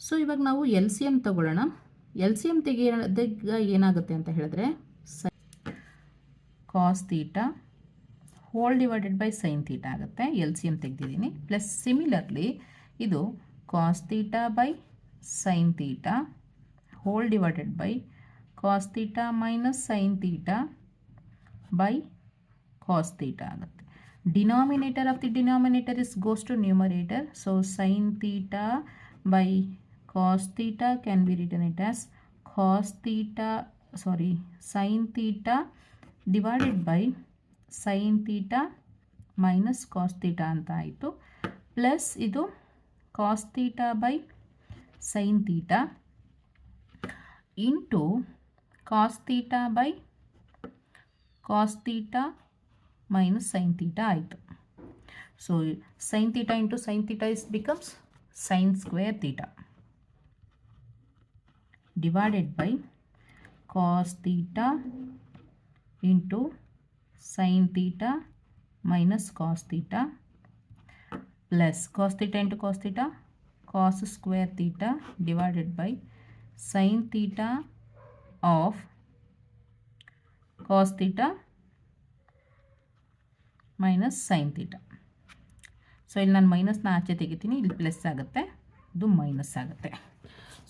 ಸೊ ಇವಾಗ ನಾವು ಎಲ್ ಸಿ ಎಮ್ ತಗೊಳ್ಳೋಣ. ಎಲ್ ಸಿ ಎಮ್ ತೆಗೆದಾಗ ಏನಾಗುತ್ತೆ ಅಂತ ಹೇಳಿದ್ರೆ cos theta whole divided by sine theta ಆಗುತ್ತೆ. ಎಲ್ ಸಿ ಎಮ್ ತೆಗೆದಿದ್ದೀನಿ. ಪ್ಲಸ್ ಸಿಮಿಲರ್ಲಿ ಇದು cos theta by sine theta whole divided by cos theta minus sine theta by cos theta ಆಗುತ್ತೆ. Denominator of the denominator is goes to numerator. So sin theta by cos theta can be written it as sin theta divided by sin theta minus cos theta ಅಂತ ಆಯಿತು. Plus ಇದು cos theta by sin theta into cos theta by cos theta minus sin theta ಆಯಿತು. So sin theta into sin theta is becomes sin square theta divided by cos theta into sin theta minus cos theta plus cos theta into cos theta cos square theta divided by sin theta of cos theta minus sine theta. So ಇಲ್ಲಿ ನಾನು ಮೈನಸ್ನ ಆಚೆ ತೆಗಿತೀನಿ, ಇಲ್ಲಿ plus ಆಗುತ್ತೆ, ಇದು minus ಆಗುತ್ತೆ.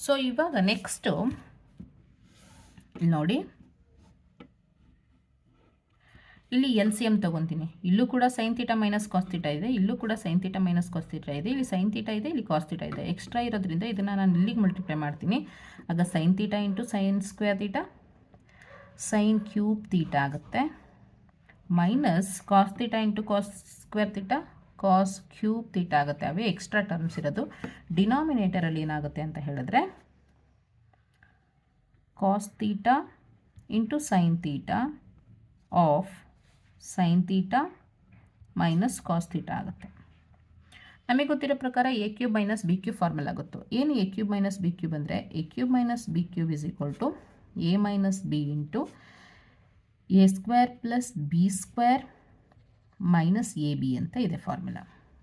So ಇವಾಗ next ನೋಡಿ, ಇಲ್ಲಿ ಎಲ್ ಸಿ ಎಮ್ ತೊಗೊತೀನಿ. ಇಲ್ಲೂ ಕೂಡ sine theta minus cos theta ಇದೆ, ಇಲ್ಲೂ ಕೂಡ sine theta minus cos theta ಇದೆ, ಇಲ್ಲಿ ಸೈನ್ ತೀಟಾ ಇದೆ, ಇಲ್ಲಿ ಕಾಸ್ ತೀಟಾ ಇದೆ. ಎಕ್ಸ್ಟ್ರಾ ಇರೋದ್ರಿಂದ ಇದನ್ನು ನಾನು ಇಲ್ಲಿಗೆ ಮಲ್ಟಿಪ್ಲೈ ಮಾಡ್ತೀನಿ. ಆಗ sine theta into sine square theta sine cube theta ಆಗುತ್ತೆ. Minus cos theta into cos square theta cos cube theta ಆಗುತ್ತೆ. ಅವೇ ಎಕ್ಸ್ಟ್ರಾ ಟರ್ಮ್ಸ್ ಇರೋದು. ಡಿನಾಮಿನೇಟರಲ್ಲಿ ಏನಾಗುತ್ತೆ ಅಂತ ಹೇಳಿದ್ರೆ cos theta into sine theta of sine theta minus cos theta ಆಗುತ್ತೆ. ನಮಗೆ ಗೊತ್ತಿರೋ ಪ್ರಕಾರ A cube minus B cube formula ಗೊತ್ತು. ಏನು A cube minus B cube ಅಂದರೆ A cube minus B cube is equal to A minus B into A square plus B square minus A B ಅಂತ ಇದೆ formula.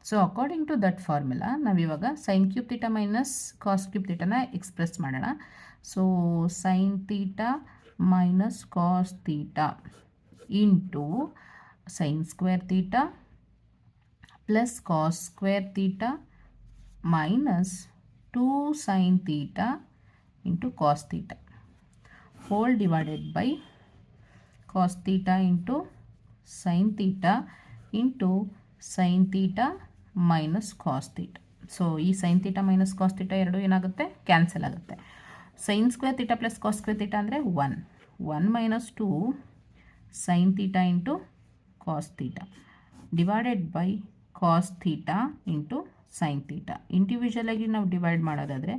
So according to that formula ನಾವಿವಾಗ sine cube theta minus cos cube ತೀಟಾನ express ಮಾಡೋಣ. So sine theta minus cos theta into sine square theta plus cos square theta minus 2 sine theta into cos theta whole divided by cos theta into sin theta into sin theta minus cos theta. So ಈ sin theta minus cos theta ಎರಡು ಏನಾಗುತ್ತೆ, cancel ಆಗುತ್ತೆ. sin square theta plus cos square theta ಅಂದರೆ 1 minus 2 sin theta into cos theta divided by cos theta into sin theta. Individual ಆಗಿ ನಾವು divide ಮಾಡೋದಾದರೆ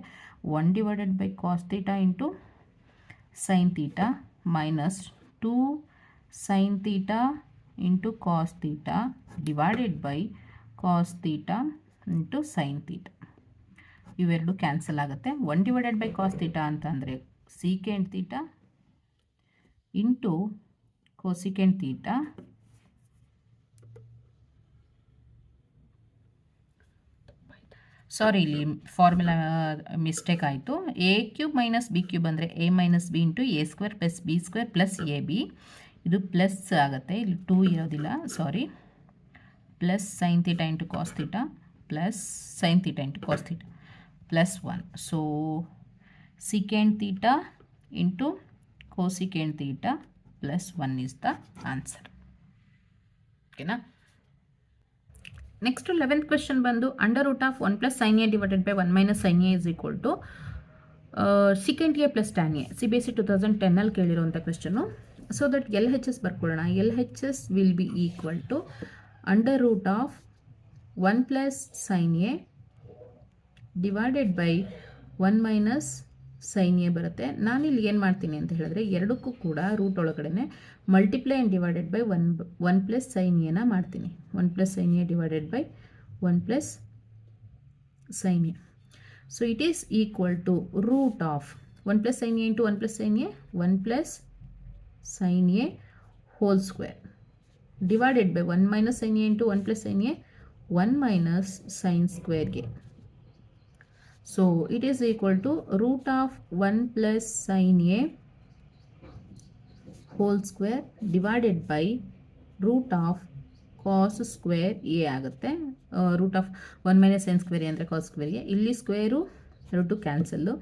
1 divided by cos theta into sin theta minus 2 sin theta into cos theta divided by cos theta into sin theta. ಇವೆರಡು cancel ಆಗುತ್ತೆ. 1 divided by cos theta ಅಂತಂದರೆ secant theta into cosecant theta sorry, ಇಲ್ಲಿ formula mistake ಆಯಿತು. A cube minus B cube ಅಂದರೆ A minus B into A square plus B square plus A B. ಇದು plus ಆಗುತ್ತೆ, ಇಲ್ಲಿ 2 ಇರೋದಿಲ್ಲ, sorry. Plus sine theta into cos theta plus sine theta into cos theta plus 1. So secant theta into cosecant theta plus 1 is the answer. ಓಕೆನಾ. Next 11th question ಬಂದು under root of 1 plus sine A divided by 1 minus sine A is equal to secant A plus tan A. C B S C 2010 ಕೇಳಿರುವಂಥ question. So that L H S ಬರ್ಕೊಳ್ಳೋಣ. L H S will be equal to under root of 1 plus sine A divided by 1 minus sine A ಬರುತ್ತೆ. ನಾನಿಲ್ಲಿ ಏನು ಮಾಡ್ತೀನಿ ಅಂತ ಹೇಳಿದ್ರೆ ಎರಡಕ್ಕೂ ಕೂಡ ರೂಟ್ ಒಳಗಡೆ multiply and divided by one plus sine ಎನ ಮಾಡ್ತೀನಿ. 1 plus sine A divided by 1 plus sine A. So it is equal to root of 1 plus sine A into 1 plus sine A 1 plus sine a whole square divided by 1 minus sine A into 1 plus sine A 1 minus sine ಸ್ಕ್ವೇರ್ಗೆ. So it is equal to root of 1 plus sin a whole square divided by root of cos square a ಆಗುತ್ತೆ. Root of 1 minus sine square ಅಂದರೆ cos ಸ್ಕ್ವೇರ್ಗೆ. ಇಲ್ಲಿ square root cancel,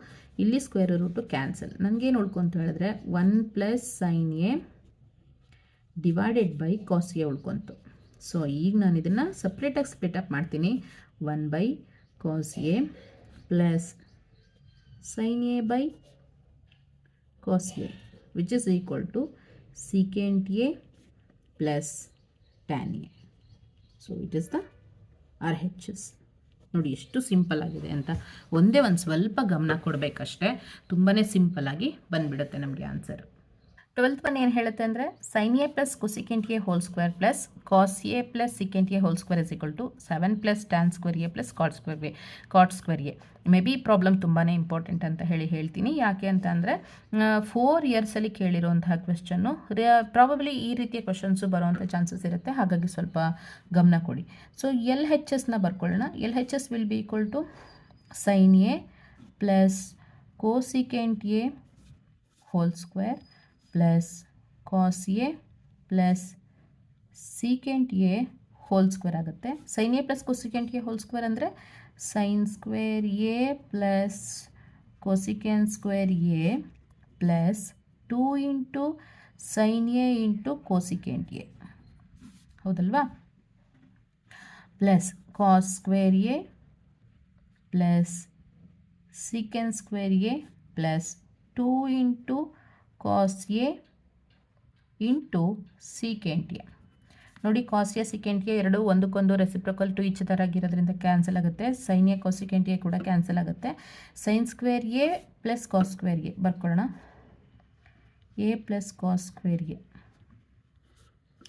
ಇಲ್ಲಿ square root cancel. ನನಗೇನು ಉಳ್ಕೊಂತ ಹೇಳಿದ್ರೆ 1 plus sine A divided by cos A ಉಳ್ಕೊಂತು. So ಈಗ ನಾನು ಇದನ್ನು ಸಪ್ರೇಟಾಗಿ ಸ್ಪ್ಲಿಟಪ್ ಮಾಡ್ತೀನಿ. 1 by cos A plus sin a by cos a which is equal to secant a plus tan a. So it is the RHS. ನೋಡಿ ಎಷ್ಟು simple ಆಗಿದೆ ಅಂತ. ಒಂದೇ ಒಂದು ಸ್ವಲ್ಪ ಗಮನ ಕೊಡಬೇಕಷ್ಟೇ, ತುಂಬಾ ಸಿಂಪಲ್ ಆಗಿ ಬಂದುಬಿಡುತ್ತೆ ನಮಗೆ ಆನ್ಸರ್. 12th ಒನ್ ಏನು ಹೇಳುತ್ತೆ ಅಂದರೆ sine A plus cosecant A whole square plus cos A plus secant a whole square is equal to 7 plus tan square A plus cot square a. May be problem ತುಂಬಾ important ಅಂತ ಹೇಳ್ತೀನಿ. ಯಾಕೆ ಅಂತ ಅಂದರೆ 4 ಇಯರ್ಸಲ್ಲಿ ಕೇಳಿರುವಂತಹ ಕ್ವೆಶ್ಚನ್ನು, probably ಈ ರೀತಿಯ questions ಬರುವಂಥ chances ಇರುತ್ತೆ. ಹಾಗಾಗಿ ಸ್ವಲ್ಪ ಗಮನ ಕೊಡಿ. ಸೊ LHSನ ಬರ್ಕೊಳ್ಳೋಣ. LHS will be equal to sine A plus cosecant A whole square plus cos A plus secant A whole square ಆಗುತ್ತೆ. Sine A plus cosecant A whole square ಅಂದರೆ sine square A plus cosecant square A plus 2 into sine A into cosecant A, ಹೌದಲ್ವಾ? Plus cos square A plus secant square A plus 2 into cos A into secant A. ನೋಡಿ, cos A secant A ಎರಡು ಒಂದಕ್ಕೊಂದು reciprocal to each other ಆಗಿರೋದ್ರಿಂದ cancel ಆಗುತ್ತೆ. Sine A cosecant A ಕೂಡ cancel ಆಗುತ್ತೆ. Sine square A plus cos square A ಬರ್ಕೊಳ್ಳೋಣ. A plus cos square A,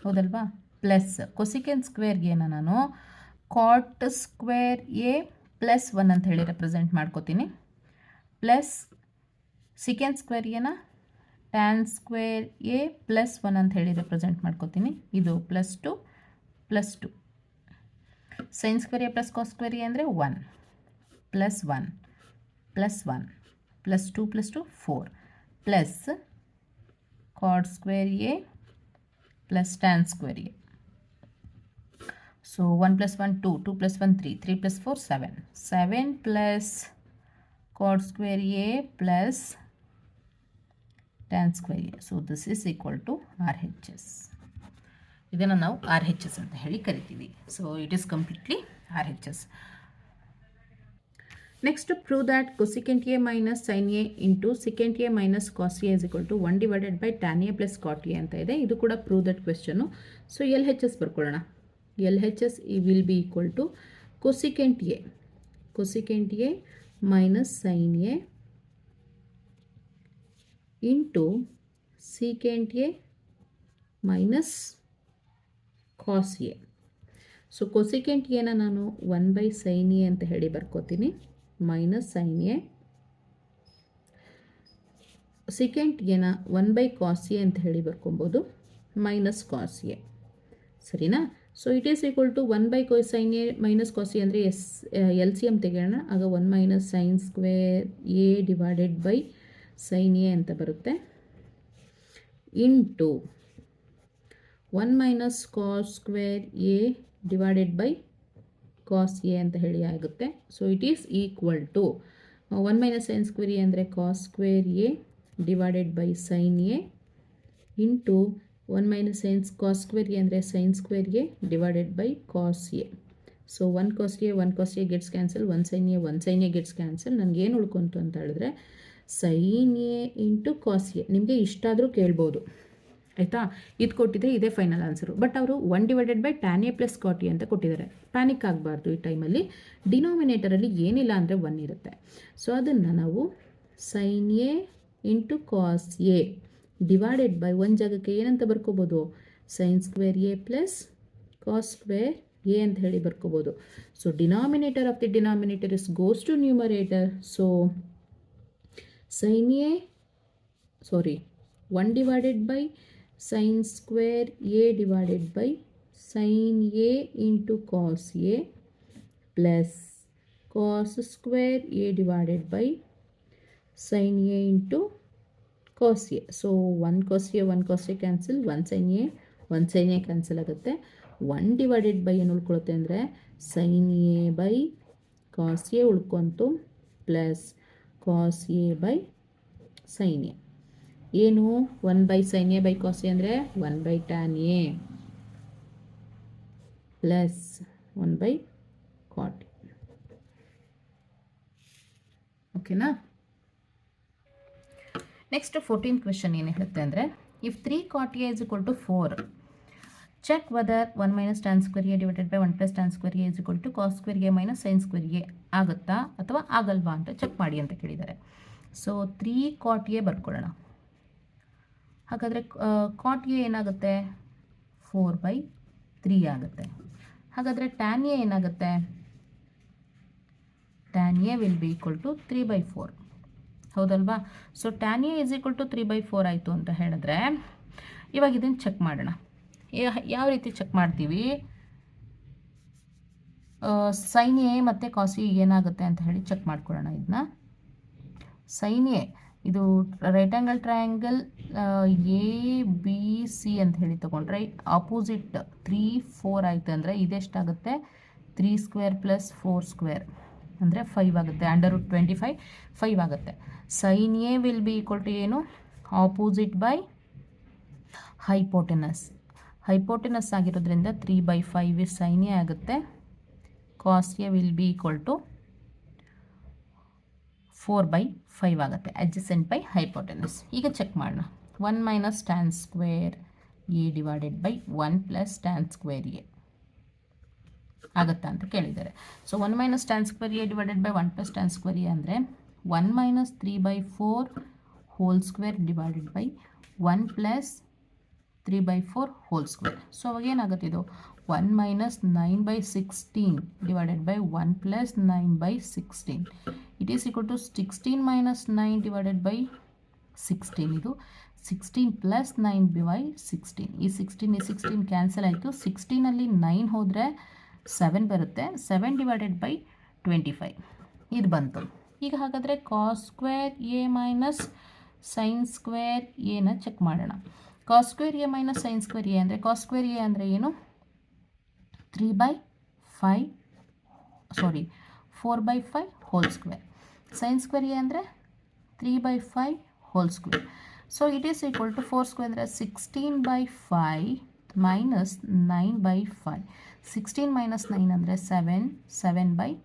ಹೌದಲ್ವಾ? Plus cosecant square ಎನ ನಾನು ಕಾಟ್ ಸ್ಕ್ವೇರ್ ಎ ಪ್ಲಸ್ 1 ಅಂತ ಹೇಳಿ ರೆಪ್ರೆಸೆಂಟ್ ಮಾಡ್ಕೋತೀನಿ. ಪ್ಲಸ್ ಸಿಕೆಂಟ್ ಸ್ಕ್ವೇರ್ ಎನ ಟ್ಯಾನ್ ಸ್ಕ್ವೇರ್ ಎ ಪ್ಲಸ್ 1 ಅಂತ ಹೇಳಿ ರೆಪ್ರೆಸೆಂಟ್ ಮಾಡ್ಕೋತೀನಿ. ಇದು plus 2 plus 2. Sine square A plus cos square A ಅಂದರೆ 1 plus 1 plus 1 plus 2 plus 2 4 plus cot square A plus tan square a. So 1 plus 1 2, 2 plus 1 3, 3 plus 4 7, 7 plus cot square A plus tan square a. So this is equal to RHS. ಇದನ್ನು ನಾವು RHS ಅಂತ ಹೇಳಿ ಕರಿತೀವಿ. So it is completely RHS. Next, prove that cosecant A minus sine A into secant A minus cos A is equal to 1 divided by tan A plus cot A ಅಂತ ಇದೆ. ಇದು ಕೂಡ prove that question. So LHS ಬರ್ಕೊಳ್ಳೋಣ. LHS will be equal to cosecant A minus sine A into secant A minus cos A. So cosecant ಎನ ನಾನು 1 by sine A ಅಂತ ಹೇಳಿ ಬರ್ಕೋತೀನಿ, ಮೈನಸ್ ಸೈನ್ ಎ. ಸೀಕೆಂಟ್ ಎನ 1 ಬೈ ಕಾಸ್ ಎ ಅಂತ ಹೇಳಿ ಬರ್ಕೊಬೋದು, ಮೈನಸ್ ಕಾಸ್ ಎ. ಸರಿನಾ? So it is equal to 1 by sine A minus cos a ಅಂದರೆ LCM ತೆಗೆಯೋಣ. ಆಗ 1 minus sine square A divided by sine A ಅಂತ ಬರುತ್ತೆ, into 1 minus cos square A divided by cos A ಅಂತ ಹೇಳಿ ಆಗುತ್ತೆ. So it is equal to 1 minus sine square A ಅಂದರೆ cos square A divided by sine A into 1 minus cos square A ಅಂದರೆ sine square A divided by cos A. So 1 cos A gets cancel, 1 sine A gets cancel. ನನಗೇನು ಉಳ್ಕೊಂತು ಅಂತ ಹೇಳಿದ್ರೆ sine A into cos A. ನಿಮಗೆ ಇಷ್ಟಾದರೂ ಕೇಳ್ಬೋದು, ಆಯಿತಾ? ಇದು ಕೊಟ್ಟಿದ್ರೆ ಇದೇ ಫೈನಲ್ ಆನ್ಸರು. ಬಟ್ ಅವರು 1 divided by tan A plus cot A ಅಂತ ಕೊಟ್ಟಿದ್ದಾರೆ. ಪ್ಯಾನಿಕ್ ಆಗಬಾರ್ದು ಈ ಟೈಮಲ್ಲಿ. ಡಿನಾಮಿನೇಟರಲ್ಲಿ ಏನಿಲ್ಲ ಅಂದರೆ 1 ಇರುತ್ತೆ. ಸೊ ಅದನ್ನು ನಾವು sine A into cos A divided by ಒಂದು ಜಾಗಕ್ಕೆ ಏನಂತ ಬರ್ಕೋಬೋದು, sine square A plus cos square A ಅಂತ ಹೇಳಿ ಬರ್ಕೋಬೋದು. So denominator of the denominator is goes to numerator. So sine A 1 divided by sin square a divided by sin a into cos a plus cos square a divided by sin a into cos a. So 1 cos a cancel, 1 sin a cancel ಆಗುತ್ತೆ. 1 divided by ಏನು ಉಳ್ಕೊಳುತ್ತೆ ಅಂದರೆ sin a by cos a ಉಳ್ಕೊಂತು plus cos a by sin a. ಏನು 1 by sin a by cos a ಅಂದರೆ 1 by tan a plus 1 by cot a. ಓಕೆನಾ. Next 14th question ಏನು ಹೇಳುತ್ತೆ ಅಂದರೆ if 3 cot a is equal to 4 check whether 1 minus tan square a divided by 1 plus tan square a is equal to cos square a minus sin square a ಆಗುತ್ತಾ ಅಥವಾ ಆಗಲ್ವಾ ಅಂತ check ಮಾಡಿ ಅಂತ ಕೇಳಿದ್ದಾರೆ. ಸೊ 3 cot a ಬರ್ಕೊಳ್ಳೋಣ. ಹಾಗಾದರೆ cot a ಏನಾಗುತ್ತೆ 4/3 ಆಗುತ್ತೆ. ಹಾಗಾದರೆ ಟ್ಯಾನ್ ಎ ಏನಾಗುತ್ತೆ, tan a will be equal to 3/4 ಹೌದಲ್ವಾ. So tan a is equal to 3/4 ಆಯಿತು ಅಂತ ಹೇಳಿದ್ರೆ ಇವಾಗ ಇದನ್ನು ಚೆಕ್ ಮಾಡೋಣ. ಯಾವ ರೀತಿ ಚೆಕ್ ಮಾಡ್ತೀವಿ, ಸೈನ್ ಎ ಮತ್ತು ಕಾಸ್ ಎ ಏನಾಗುತ್ತೆ ಅಂತ ಹೇಳಿ ಚೆಕ್ ಮಾಡ್ಕೊಳ್ಳೋಣ. ಇದನ್ನ ಸೈನ್ ಎ ಇದು right angle triangle A B C ಅಂತ ಹೇಳಿ ತೊಗೊಂಡ್ರೆ ಆಪೋಸಿಟ್ 3 4 ಆಯಿತು ಅಂದರೆ ಇದೆಷ್ಟಾಗುತ್ತೆ 3 ಸ್ಕ್ವೇರ್ ಪ್ಲಸ್ 4 ಸ್ಕ್ವೇರ್ ಅಂದರೆ 5 ಆಗುತ್ತೆ. √25 5 ಆಗುತ್ತೆ. Sine a will be equal to ಏನು, ಆಪೋಸಿಟ್ ಬೈ ಹೈಪೋಟೆನಸ್ ಆಗಿರೋದ್ರಿಂದ 3/5 ಸೈನ್ ಎ ಆಗುತ್ತೆ. Cos a will be equal to 4/5 ಆಗುತ್ತೆ, ಅಡ್ಜಸೆಂಟ್ ಬೈ ಹೈಪೋಟೆನಸ್. ಈಗ ಚೆಕ್ ಮಾಡೋಣ. 1 minus tan square a divided by 1 plus tan square a ಆಗುತ್ತಾ ಅಂತ ಕೇಳಿದ್ದಾರೆ. So 1 minus tan square a divided by 1 plus tan square a ಅಂದರೆ 1 minus 3/4 whole square divided by 1 plus 3/4 whole square. So ಅವಾಗ ಏನಾಗುತ್ತೆ ಇದು 1 minus 9/16 divided by 1 plus 9/16. It is equal to 16 minus 9 divided by 16. ಇದು 16 plus 9/16. ಈ 16 cancel ಆಯಿತು. 16ಅಲ್ಲಿ 9 ಹೋದರೆ 7 ಬರುತ್ತೆ. 7 divided by 25 ಇದು ಬಂತು. ಈಗ ಹಾಗಾದರೆ cos square A minus sine square ಎನ ಚೆಕ್ ಮಾಡೋಣ. Cos square A minus sine square A ಅಂದರೆ ಕಾಸ್ ಸ್ಕ್ವೇರ್ ಎ ಅಂದರೆ ಏನು 4/5 whole square. Sine square A ಅಂದರೆ 3/5 whole square. So it is equal to 4 square ಅಂದರೆ 16/5 ಮೈನಸ್ 9/5. 16 ಮೈನಸ್ 9 ಅಂದರೆ 16/25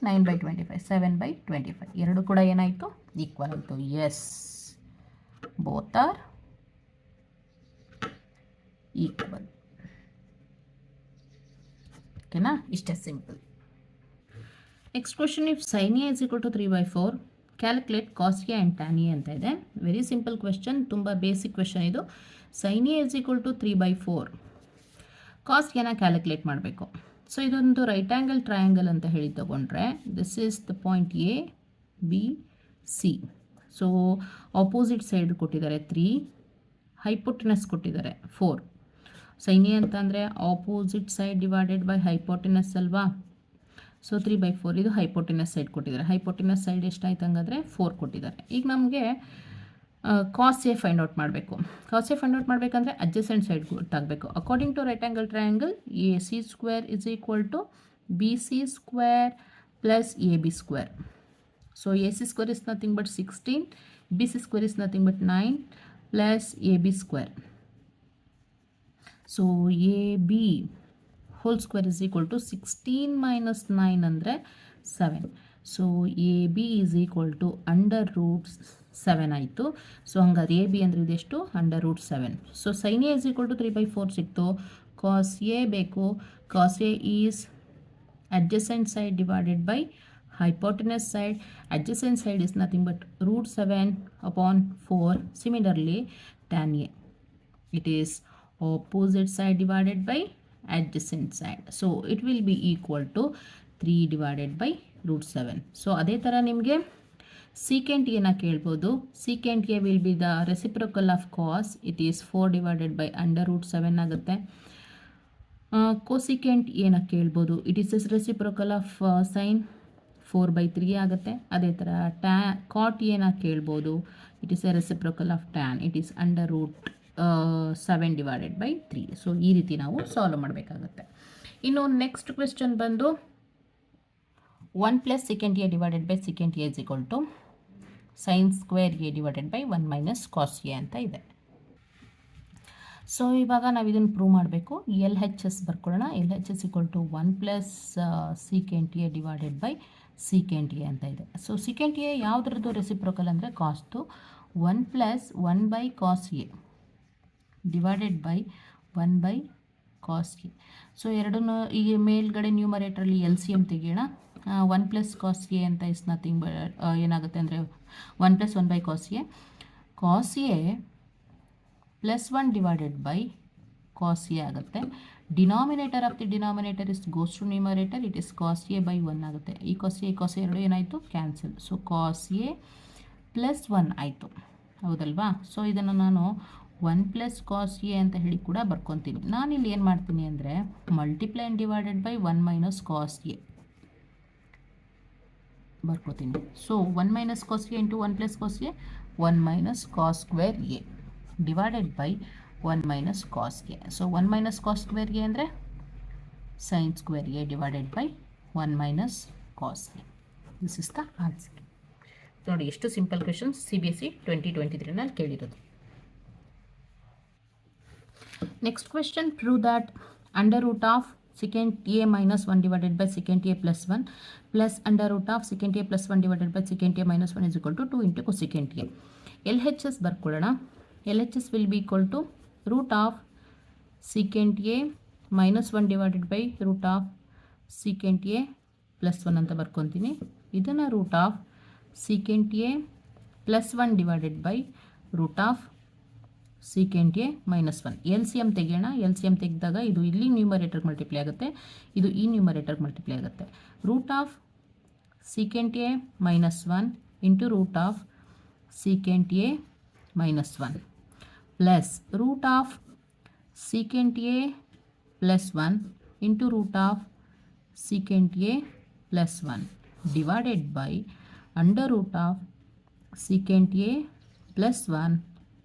9/25 7/25 ಎರಡು ಕೂಡ ಏನಾಯಿತು ಈಕ್ವಲ್ ಆಯಿತು. Yes, both are equal. ಓಕೆನಾ, ಇಷ್ಟೇ simple. Next question, if sine A is equal to 3/4 calculate cos a and tan a ಅಂತ ಇದೆ. ವೆರಿ ಸಿಂಪಲ್ ಕ್ವೆಶನ್, ತುಂಬ ಬೇಸಿಕ್ ಕ್ವೆಶನ್ ಇದು. Sine A is equal to 3/4 cos ಎನ calculate ಮಾಡಬೇಕು. So ಇದೊಂದು right angle triangle ಅಂತ ಹೇಳಿ ತಗೊಂಡ್ರೆ this is the point A B C. So opposite side ಕೊಟ್ಟಿದ್ದಾರೆ 3, ಹೈಪೋಟೆನಸ್ ಕೊಟ್ಟಿದ್ದಾರೆ 4. ಸೈನ್ ಎ ಅಂತಂದರೆ opposite side divided by hypotenuse ಅಲ್ವಾ. ಸೊ 3/4 ಇದು ಹೈಪೋಟೆನಸ್ ಸೈಡ್ ಕೊಟ್ಟಿದ್ದಾರೆ. ಹೈಪೋಟೆನಸ್ ಸೈಡ್ ಎಷ್ಟಾಯ್ತು ಹಂಗಾದರೆ 4 ಕೊಟ್ಟಿದ್ದಾರೆ. ಈಗ ನಮಗೆ ಕಾಸ್ ಎ ಫೈಂಡ್ ಔಟ್ ಮಾಡಬೇಕು. ಕಾಸ್ ಎ ಫೈಂಡ್ ಔಟ್ ಮಾಡಬೇಕಂದ್ರೆ ಅಡ್ಜಸೆಂಟ್ ಸೈಡ್ ಗೊತ್ತಾಗಬೇಕು. According to right angle triangle A C square is equal to B C square plus A B square. So A C square is nothing but 16, B C square is nothing but 9 plus A B square. So A B whole square is equal to 16 minus 9 ಅಂದರೆ 7. So A B is equal to √7 ಆಯಿತು. So ಹಂಗಾದ್ರೆ A B ಅಂದರೆ ಇದೆಷ್ಟು √7. So sine A is equal to 3/4 ಸಿಕ್ತು. Cos A ಬೇಕು. Cos A is adjacent side divided by hypotenuse side, adjacent side is nothing but root 7 upon 4. Similarly, tan A, it is opposite side divided by adjacent side. So it will be equal to 3 divided by root 7. So ಅದೇ ಥರ ನಿಮಗೆ secant A ನ ಕೇಳ್ಬೋದು. secant A will be the reciprocal of cos. It is 4 divided by under root 7 ಆಗುತ್ತೆ. cosecant A ನ ಕೇಳ್ಬೋದು. It is a reciprocal of sin 4/3 ಆಗುತ್ತೆ. ಅದೇ ಥರ cot A ನ ಕೇಳ್ಬೋದು. It is a reciprocal of tan. It is under root 7 divided by 3. So ಈ ರೀತಿ ನಾವು ಸಾಲ್ವ್ ಮಾಡಬೇಕಾಗುತ್ತೆ. ಇನ್ನು ನೆಕ್ಸ್ಟ್ ಕ್ವೆಶ್ಚನ್ ಬಂದು 1 plus secant A divided by secant A is equal to sin square A divided by 1 minus cos A ಅಂತ ಇದೆ. So ಇವಾಗ ನಾವು ಇದನ್ನು ಪ್ರೂವ್ ಮಾಡಬೇಕು. ಎಲ್ ಹೆಚ್ ಎಸ್ ಬರ್ಕೊಳ್ಳೋಣ. L H S equal to 1 plus secant A divided by secant A ಅಂತ ಇದೆ. ಸೊ secant A ಯಾವುದ್ರದ್ದು ರೆಸಿಪ್ರೋಕಲ್ ಅಂದರೆ ಕಾಸ್ತು. 1 plus 1 by cos A divided by 1 by cos A. So ಎರಡನ್ನೂ ಈಗ ಮೇಲ್ಗಡೆ ನ್ಯೂಮರೇಟ್ರಲ್ಲಿ ಎಲ್ ಸಿ ಎಮ್ ತೆಗೆಯೋಣ. 1 ಪ್ಲಸ್ ಕಾಸ್ ಎ ಅಂತ ಇಸ್ ನಥಿಂಗ್ ಬಟ್ ಏನಾಗುತ್ತೆ ಅಂದರೆ 1 plus 1 by cos A. Cos A plus 1 divided by cos A ಆಗುತ್ತೆ. Denominator of the denominator is goes to numerator. It is cos A by 1 ಆಗುತ್ತೆ. ಈ cos A ಎರಡು ಏನಾಯಿತು cancel. So cos A plus 1 ಆಯಿತು, ಹೌದಲ್ವಾ? So ಇದನ್ನು ನಾನು 1 plus cos A ಅಂತ ಹೇಳಿ ಕೂಡ ಬರ್ಕೊತೀನಿ. ನಾನಿಲ್ಲಿ ಏನು ಮಾಡ್ತೀನಿ ಅಂದರೆ multiply and divided by 1 minus cos A ಬರ್ಕೋತೀನಿ. So 1 minus cos A into 1 plus cos A 1 minus cos square A divided by 1 minus cos A. So 1 minus cos square A ಅಂದರೆ sine square A divided by 1 minus cos A. This is the answer. ನೋಡಿ ಎಷ್ಟು simple questions CBSE 2023ನಲ್ಲಿ ಕೇಳಿರೋದು. Next question, prove that under root of secant A minus 1 divided by secant A plus 1 plus under root of secant A plus 1 divided by secant A minus 1 is equal to 2 into cosecant A. LHS ಬರ್ಕೊಳ್ಳೋಣ. LHS will be equal to root of secant A minus 1 divided by root of secant A plus 1 ಅಂತ ಬರ್ಕೊತೀನಿ. ಇದನ್ನು root of secant A plus 1 divided by root of secant A minus 1. L C M ತೆಗೆಯೋಣ. L C M ತೆಗೆದಾಗ ಇದು ಇಲ್ಲಿ ನ್ಯೂಮರೇಟರ್ಗೆ multiply ಆಗುತ್ತೆ, ಇದು ಈ ನ್ಯೂಮರೇಟರ್ಗೆ ಮಲ್ಟಿಪ್ಲೈ ಆಗುತ್ತೆ. Root of secant A minus 1 into root of secant A minus 1 plus root of secant A plus 1 into root of secant A plus 1 divided by under root of secant A plus 1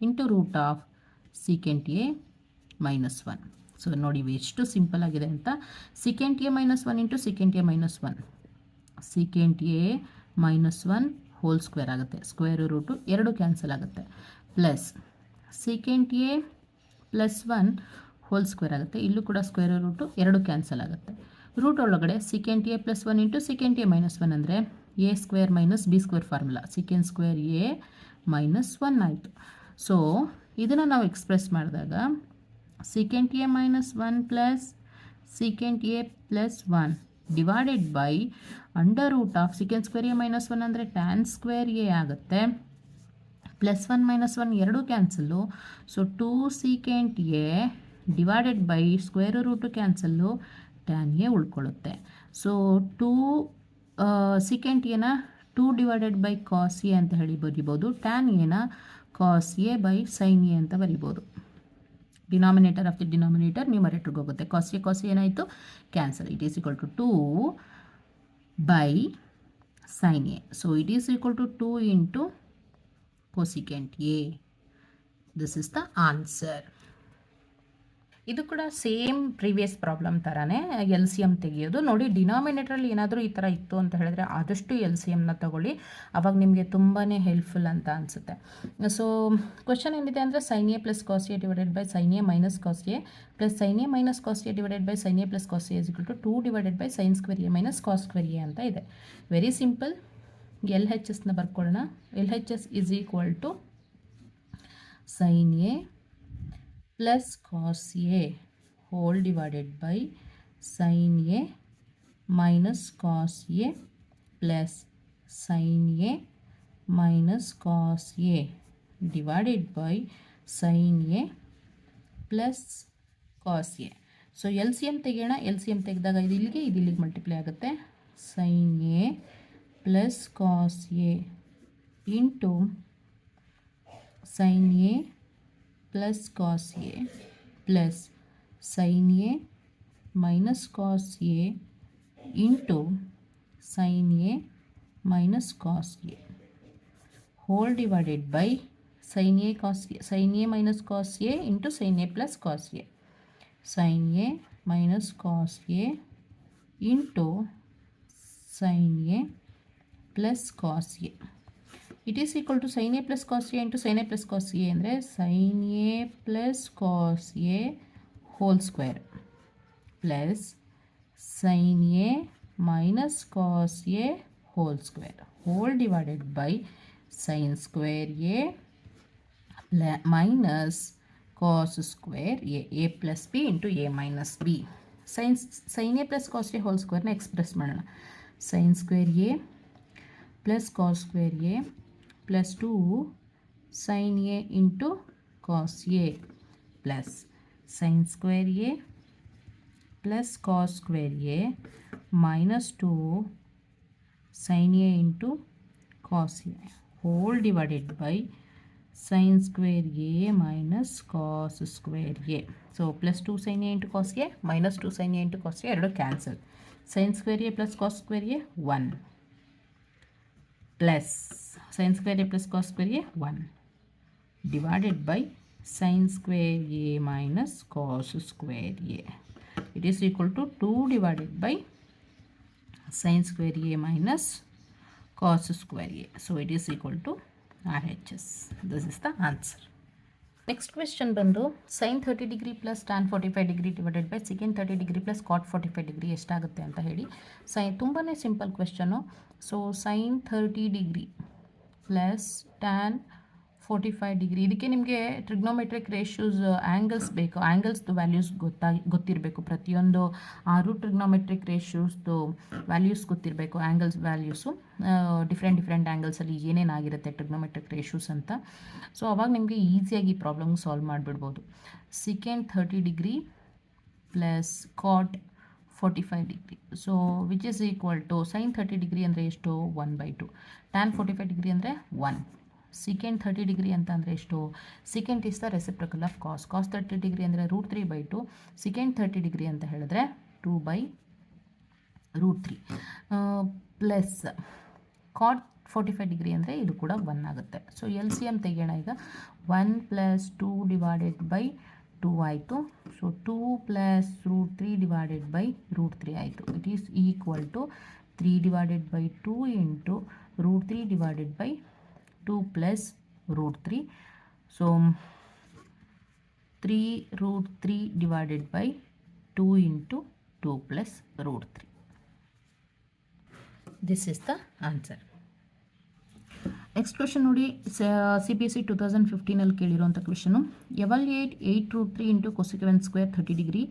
into root of secant A minus 1. So ನೋಡಿ ಎಷ್ಟು simple ಆಗಿದೆ ಅಂತ. secant A minus 1 into secant A minus 1 secant A minus 1 hole square ಆಗುತ್ತೆ. Square route ಎರಡು cancel ಆಗುತ್ತೆ. Plus secant A plus 1 hole square ಆಗುತ್ತೆ. ಇಲ್ಲೂ ಕೂಡ ಸ್ಕ್ವೇರ್ ರೂಟು ಎರಡು ಕ್ಯಾನ್ಸಲ್ ಆಗುತ್ತೆ. ರೂಟ್ ಒಳಗಡೆ secant A plus 1 into secant A minus 1 ಅಂದರೆ A square minus b square formula. secant square A minus 1 ಆಯಿತು. ಸೊ ಇದನ್ನು ನಾವು ಎಕ್ಸ್ಪ್ರೆಸ್ ಮಾಡಿದಾಗ secant A minus 1 plus secant A plus 1 divided by under root of secant square A minus 1 ಅಂದರೆ tan square A ಆಗುತ್ತೆ. Plus 1 minus 1 ಎರಡು cancel. So 2 secant A divided by square root cancel, tan A ಉಳ್ಕೊಳ್ಳುತ್ತೆ. So 2 secant A ನ 2 divided by cos A ಅಂತ ಹೇಳಿ ಬರಿಬೋದು. Tan ಎನ cos A by sine A ಅಂತ ಬರಿಬೋದು. ಡಿನಾಮಿನೇಟರ್ ಆಫ್ ದಿ ಡಿನಾಮಿನೇಟರ್ ನ್ಯೂಮರೇಟರ್ಗೆ ಹೋಗುತ್ತೆ. ಕಾಸ್ ಎ ಏನಾಯಿತು cancel. It is equal to 2 by sine A. So it is equal to 2 into cosecant A. This is the answer. ಇದು ಕೂಡ same previous problem ಥರನೇ L C M ತೆಗೆಯೋದು. ನೋಡಿ ಡಿನಾಮಿನೇಟ್ರಲ್ಲಿ ಏನಾದರೂ ಈ ಥರ ಇತ್ತು ಅಂತ ಹೇಳಿದ್ರೆ ಆದಷ್ಟು ಎಲ್ ಸಿ ಎಮ್ನ ತೊಗೊಳ್ಳಿ, ಅವಾಗ ನಿಮಗೆ ತುಂಬಾ ಹೆಲ್ಪ್ಫುಲ್ ಅಂತ ಅನಿಸುತ್ತೆ. ಸೊ ಕ್ವಶನ್ ಏನಿದೆ ಅಂದರೆ sine A plus cos A divided by sine A minus cos A plus sine A minus cos A divided by sine A plus cos A is equal to 2 divided by sine square A minus cos square A ಅಂತ ಇದೆ. Very simple. L H ಎಸ್ನ ಬರ್ಕೊಳ್ಳೋಣ. L H S is equal to sine A plus cos A whole divided by sine A minus cos A plus sine A minus cos A divided by sine A plus cos A. So L C M ತೆಗೆಯೋಣ. L C M ತೆಗೆದಾಗ ಇದು ಇಲ್ಲಿಗೆ multiply ಆಗುತ್ತೆ. Sine A plus cos A into sine A plus cos A plus sine A minus cos A into sine A minus cos A whole divided by sin a cos a, sin a minus cos a into sin a plus cos a, sin a minus cos a into sin a plus cos a. It is equal to sin a plus cos a into sin a plus cos a ಅಂದರೆ sin a plus cos a whole square plus sin a minus cos a whole square whole divided by sin square a minus cos square a plus b into a minus b. sin a plus cos a whole square ನ express ಮಾಡೋಣ. sin square a plus cos square a plus 2 sin a into cos a plus sin square a plus cos square a minus 2 sin a into cos a whole divided by sin square a minus cos square a. So plus 2 sin a into cos a minus 2 sin a into cos a ಎರಡು cancel. sin square a plus cos square a 1 plus sin square a plus cos square a 1 divided by sin square a minus cos square a. It is equal to 2 divided by sin square a minus cos square a. So it is equal to RHS. This is the answer. Next question ಬಂದು sin 30 degree plus tan 45 degree divided by secant 30 degree plus cot 45 degree ಎಷ್ಟಾಗುತ್ತೆ ಅಂತ ಹೇಳಿ. ತುಂಬಾ simple question. So sin 30 degree plus tan 45 degree, ಇದಕ್ಕೆ ನಿಮಗೆ trigonometric ರೇಷ್ಯೂಸ್ angles ಬೇಕು. ಆ್ಯಂಗಲ್ಸ್ದು values ಗೊತ್ತಿರಬೇಕು. ಪ್ರತಿಯೊಂದು 6 ಟ್ರಿಗ್ನೋಮೆಟ್ರಿಕ್ ರೇಷ್ಯೂಸ್ದು ವ್ಯಾಲ್ಯೂಸ್ ಗೊತ್ತಿರಬೇಕು. ಆ್ಯಂಗಲ್ಸ್ ವ್ಯಾಲ್ಯೂಸು ಡಿಫ್ರೆಂಟ್ ಆ್ಯಂಗಲ್ಸಲ್ಲಿ ಏನೇನಾಗಿರುತ್ತೆ ಟ್ರಿಗ್ನೋಮೆಟ್ರಿಕ್ ರೇಷ್ಯೂಸ್ ಅಂತ. ಸೊ ಅವಾಗ ನಿಮಗೆ ಈಸಿಯಾಗಿ ಈ ಪ್ರಾಬ್ಲಮ್ ಸಾಲ್ವ್ ಮಾಡಿಬಿಡ್ಬೋದು. secant 30 degree plus cot 45 degree. So which is equal to sin 30 degree ಅಂದರೆ ಎಷ್ಟು 1/2, tan 45 ಡಿಗ್ರಿ ಅಂದರೆ 1. secant 30 ಡಿಗ್ರಿ ಅಂತ ಅಂದರೆ ಎಷ್ಟು, secant is the ರೆಸಿಪ್ರಕಲ್ of cos. cos 30 degree ಅಂದರೆ √3/2. secant 30 ಡಿಗ್ರಿ ಅಂತ ಹೇಳಿದ್ರೆ 2/√3 ಪ್ಲಸ್ cot 45 ಡಿಗ್ರಿ ಅಂದರೆ ಇದು ಕೂಡ 1 ಆಗುತ್ತೆ. ಸೊ ಎಲ್ ಸಿ ಎಮ್ ತೆಗೆಯೋಣ ಈಗ. 1 + 2 ಡಿವೈಡೆಡ್ ಬೈ 2 ಆಯಿತು. ಸೊ 2 + √3 ಡಿವೈಡೆಡ್ ಬೈ √3 ಆಯಿತು. It is equal to 3 divided by 2 into √3 divided by 2 plus √3. So 3√3 divided by 2 into 2 plus √3. This is the answer. Next question ನೋಡಿ, CBSE 2015 ಕೇಳಿರೋಂಥ question. Evaluate 8√3 into cosecant square 30 degree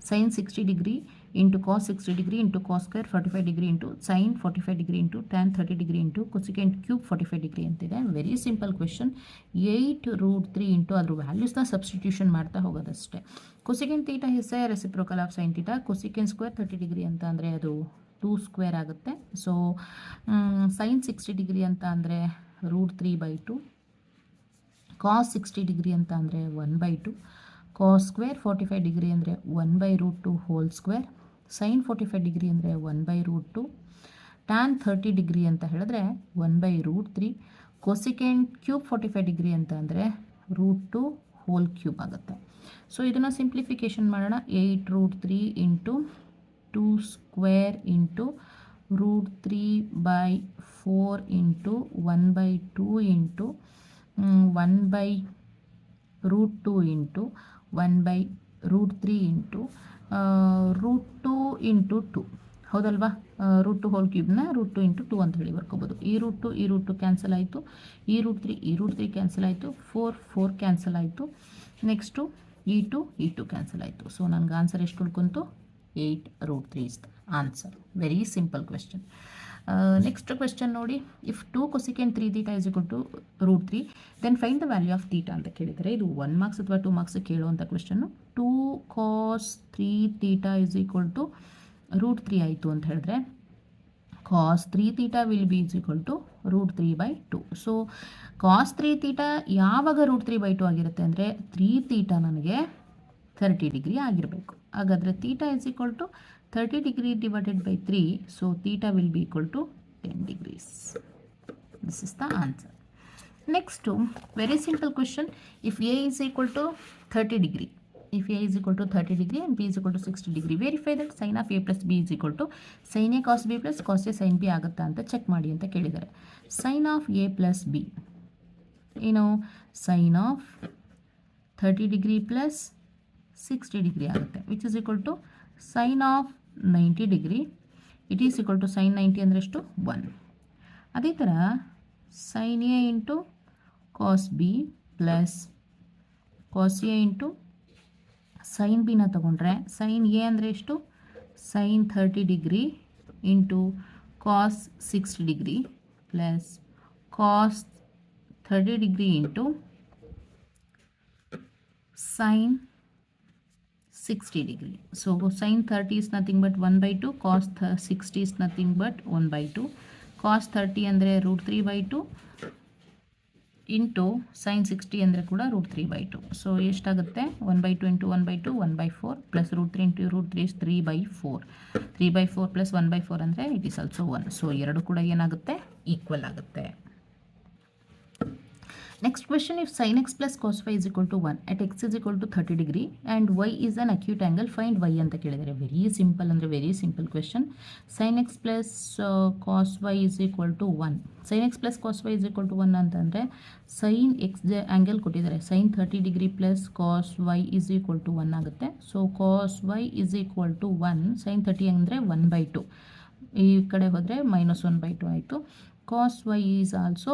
sin 60 degree into cos 60 degree into cos square 45 degree into sin 45 degree into tan 30 degree into cosecant cube 45 degree ಅಂತಿದೆ. Very simple question. 8√3 into ಅದ್ರ ವ್ಯಾಲ್ಯೂಸ್ನ substitution ಮಾಡ್ತಾ ಹೋಗೋದಷ್ಟೇ. Cosecant theta is a reciprocal of sin theta. Cosecant square 30 degree ಅಂತ ಅಂದರೆ ಅದು 2 square ಆಗುತ್ತೆ. So sin 60 degree ಅಂತ ಅಂದರೆ √3/2, ಕಾಸ್ 60 ಡಿಗ್ರಿ ಅಂತ ಅಂದರೆ 1/2, ಕಾಸ್ ಸ್ಕ್ವೇರ್ 45 ಡಿಗ್ರಿ ಅಂದರೆ 1/√2 ಹೋಲ್ ಸ್ಕ್ವೇರ್, sin 45 ಡಿಗ್ರಿ ಅಂದರೆ 1/√2, tan 30 ಡಿಗ್ರಿ ಅಂತ ಹೇಳಿದ್ರೆ 1/√3, ಕೊಸಿಕೆಂಟ್ ಕ್ಯೂಬ್ 45 ಡಿಗ್ರಿ ಅಂತ ಅಂದರೆ √2 ಹೋಲ್ ಕ್ಯೂಬ್ ಆಗುತ್ತೆ. ಸೊ ಇದನ್ನು ಸಿಂಪ್ಲಿಫಿಕೇಷನ್ ಮಾಡೋಣ. 8√3 into 2 square into √3/4 into 1/2 into 1/√2 into 1/√3 into √2 into 2 ಹೌದಲ್ವಾ. √2 ಹೋಲ್ ಕ್ಯೂಬ್ನ √2 ಇಂಟು 2 ಅಂತ ಹೇಳಿ ಬರ್ಕೋಬೋದು. ಈ √2 ಕ್ಯಾನ್ಸಲ್ ಆಯಿತು, ಈ √3 ಕ್ಯಾನ್ಸಲ್ ಆಯಿತು, 4 ಕ್ಯಾನ್ಸಲ್ ಆಯಿತು. ನೆಕ್ಸ್ಟು ಈ ಟು ಕ್ಯಾನ್ಸಲ್ ಆಯಿತು. ಸೊ ನನಗೆ ಆನ್ಸರ್ ಎಷ್ಟು ಉಳ್ಕೊಂತು, 8√3 is the answer. Very simple question. Next question ನೋಡಿ, if 2 cosecant 3 theta is equal to √3 then find the value of theta ಅಂತ ಕೇಳಿದರೆ, ಇದು 1 ಮಾರ್ಕ್ಸ್ ಅಥವಾ 2 ಮಾರ್ಕ್ಸ್ ಕೇಳುವಂಥ ಕ್ವೆಶ್ಚನ್ನು. 2 cos 3 theta is equal to √3 ಆಯಿತು ಅಂತ ಹೇಳಿದ್ರೆ, cos 3 theta will be is equal to √3/2. So cos 3 theta ಯಾವಾಗ √3/2 ಆಗಿರುತ್ತೆ ಅಂದರೆ 3 theta ನನಗೆ 30 ಡಿಗ್ರಿ ಆಗಿರಬೇಕು. ಹಾಗಾದರೆ theta is equal to 30 degree divided by 3, so theta will be equal to 10 degrees. This is the answer. Next, very simple question. If A is equal to 30 degree, if A is equal to 30 degree and B is equal to 60 degree, verify that sin of A plus B is equal to sin A cos B plus cos A sin B ಆಗುತ್ತಾ ಅಂತ check ಮಾಡಿ ಅಂತ ಕೇಳಿದ್ದಾರೆ. sin of A plus B, sin of 30 degree plus 60 degree ಆಗುತ್ತೆ, which is equal to sin of 90 degree. It is equal to sin 90 ಅಂದರೆ ಎಷ್ಟು 1. ಅದೇ ಥರ sin A into cos B plus cos A into sin B ನ ತಗೊಂಡ್ರೆ sin A ಅಂದರೆ ಎಷ್ಟು sin 30 degree into cos 60 degree plus cos 30 degree into sin 60 degree. So sin 30 is nothing but 1/2, cos 60 is nothing but 1/2. cos 30 ಅಂದರೆ √3/2 into sin 60 ಅಂದರೆ ಕೂಡ √3/2. So ಎಷ್ಟಾಗುತ್ತೆ 1/2 into 1/2 1/4 plus √3 into √3 is 3/4. 3/4 plus 1/4 ಅಂದರೆ it is also 1. So ಎರಡು ಕೂಡ ಏನಾಗುತ್ತೆ equal ಆಗುತ್ತೆ. Next question, if sin x plus cos y is equal to 1 at x is equal to 30 degree and y is an acute angle, find y ಅಂತ ಕೇಳಿದರೆ very simple ಅಂದರೆ very simple question. sin x plus cos y is equal to 1. sin x plus cos y is equal to 1 ಅಂತಂದರೆ sin x angle ಕೊಟ್ಟಿದ್ದಾರೆ, sin 30 degree plus cos y is equal to 1 ಆಗುತ್ತೆ. So cos y is equal to 1, sin 30 ಅಂದರೆ 1/2, ಈ ಕಡೆ ಹೋದರೆ -1/2 ಆಯಿತು. cos y is also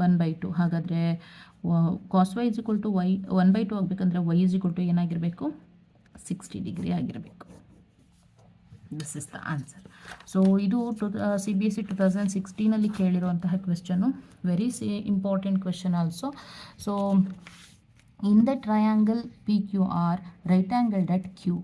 1/2. ಹಾಗಾದರೆ cos y is equal to y 1/2 ಆಗಬೇಕಂದ್ರೆ y is equal to ಏನಾಗಿರಬೇಕು 60 ಡಿಗ್ರಿ ಆಗಿರಬೇಕು. This is the answer. So ಇದು CBSE 2016 ಕೇಳಿರುವಂತಹ question, very important question also. So in the triangle PQR right angled at Q,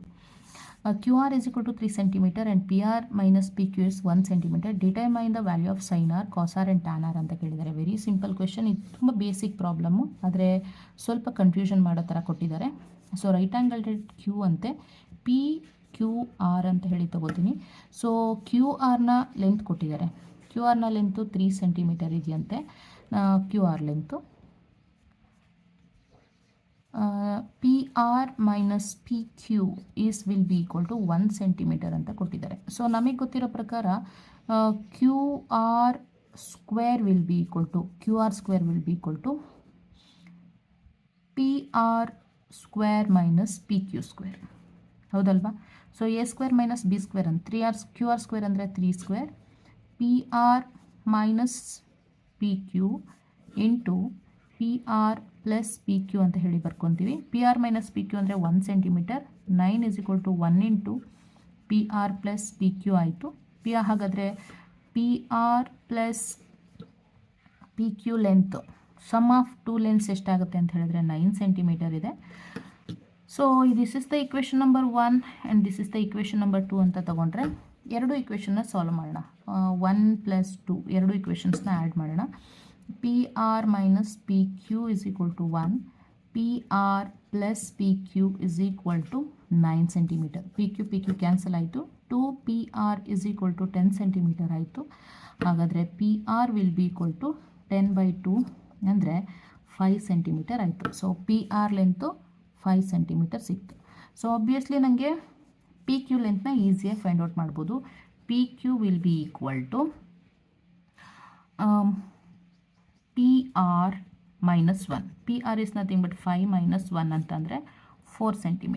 QR is equal to 3 cm and PR minus PQ is 1 cm. Determine the value of sin R, cos R and tan R ಅಂತ ಕೇಳಿದ್ದಾರೆ. Very simple question, ಇದು ತುಂಬ basic problem, ಆದರೆ ಸ್ವಲ್ಪ confusion ಮಾಡೋ ಥರ ಕೊಟ್ಟಿದ್ದಾರೆ. So right angle Q ಅಂತೆ PQR ಅಂತ ಹೇಳಿ ತಗೋತೀನಿ. ಸೊ QR ನ ಲೆಂತ್ ಕೊಟ್ಟಿದ್ದಾರೆ, QR ನ ಲೆಂತು 3 cm ಇದೆಯಂತೆ. QR length PR minus PQ will be equal to 1 cm ಅಂತ ಕೊಟ್ಟಿದ್ದಾರೆ. ಸೊ ನಮಗೆ ಗೊತ್ತಿರೋ ಪ್ರಕಾರ QR square will be equal to PR square minus PQ square, ಹೌದಲ್ವಾ? So A square minus B square ಅಂತ QR square ಅಂದರೆ 3 square, PR minus PQ into PR plus PQ ಅಂತ ಹೇಳಿ ಬರ್ಕೊತೀವಿ. PR ಮೈನಸ್ PQ ಅಂದರೆ 1 cm, 9 is equal to 1 into PR plus PQ ಆಯಿತು. ಹಾಗಾದರೆ PR plus PQ length, sum of 2 lengths ಎಷ್ಟಾಗುತ್ತೆ ಅಂತ ಹೇಳಿದ್ರೆ 9 cm ಇದೆ. So this is the equation number 1 and this is the equation number 2 ಅಂತ ತಗೊಂಡ್ರೆ ಎರಡು ಇಕ್ವೇಷನ್ನ ಸಾಲ್ವ್ ಮಾಡೋಣ. 1 + 2 ಎರಡು ಇಕ್ವೇಷನ್ಸ್ನ ಆ್ಯಡ್ ಮಾಡೋಣ. PR minus PQ is equal to 1, PR plus PQ is equal to 9 cm. PQ cancel ಆಯಿತು. 2PR is equal to 10 cm ಆಯಿತು. ಹಾಗಾದರೆ PR will be equal to 10/2 ಅಂದರೆ 5 cm ಆಯಿತು. ಸೊ PR ಲೆಂತು 5 cm ಸಿಕ್ತು. So obviously ನನಗೆ PQ ಲೆಂತ್ನ ಈಸಿಯಾಗಿ find out ಮಾಡ್ಬೋದು. PQ will be equal to PR minus 1. PR is nothing but 5 minus 1 ಅಂತಂದರೆ 4 cm.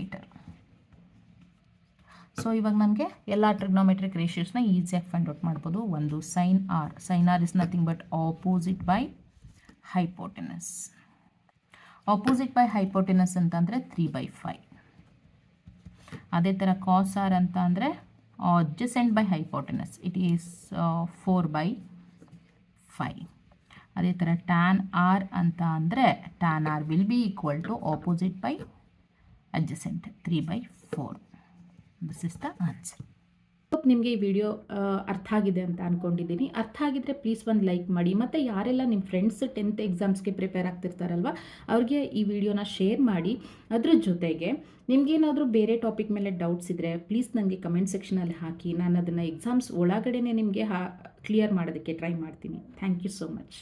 So ಇವಾಗ ನಮಗೆ ಎಲ್ಲ ಟ್ರಿಗ್ನೋಮೆಟ್ರಿಕ್ ರೇಷಿಯೋಸ್ನ ಈಸಿಯಾಗಿ ಫೈಂಡ್ ಔಟ್ ಮಾಡ್ಬೋದು. ಒಂದು sin R is nothing but opposite by hypotenuse. opposite by hypotenuse ಅಂತಂದರೆ 3/5. ಅದೇ ಥರ cos R ಅಂತ ಅಂದರೆ adjacent by hypotenuse, it is 4/5. ಅದೇ ಥರ ಟ್ಯಾನ್ ಆರ್ ಅಂತ ಅಂದರೆ tan R will be equal to opposite by adjacent 3/4. This is the answer. ನಿಮಗೆ ಈ ವಿಡಿಯೋ ಅರ್ಥ ಆಗಿದೆ ಅಂತ ಅಂದ್ಕೊಂಡಿದ್ದೀನಿ. ಅರ್ಥ ಆಗಿದ್ರೆ ಪ್ಲೀಸ್ ಒಂದು ಲೈಕ್ ಮಾಡಿ, ಮತ್ತು ಯಾರೆಲ್ಲ ನಿಮ್ಮ ಫ್ರೆಂಡ್ಸ್ 10th ಎಕ್ಸಾಮ್ಸ್ಗೆ ಪ್ರಿಪೇರ್ ಆಗ್ತಿರ್ತಾರಲ್ವ ಅವ್ರಿಗೆ ಈ ವಿಡಿಯೋನ ಶೇರ್ ಮಾಡಿ. ಅದ್ರ ಜೊತೆಗೆ ನಿಮಗೇನಾದರೂ ಬೇರೆ ಟಾಪಿಕ್ ಮೇಲೆ ಡೌಟ್ಸ್ ಇದ್ದರೆ ಪ್ಲೀಸ್ ನನಗೆ ಕಮೆಂಟ್ ಸೆಕ್ಷನಲ್ಲಿ ಹಾಕಿ. ನಾನು ಅದನ್ನು ಎಕ್ಸಾಮ್ಸ್ ಒಳಗಡೆ ನಿಮಗೆ ಕ್ಲಿಯರ್ ಮಾಡೋದಕ್ಕೆ ಟ್ರೈ ಮಾಡ್ತೀನಿ. Thank you so much.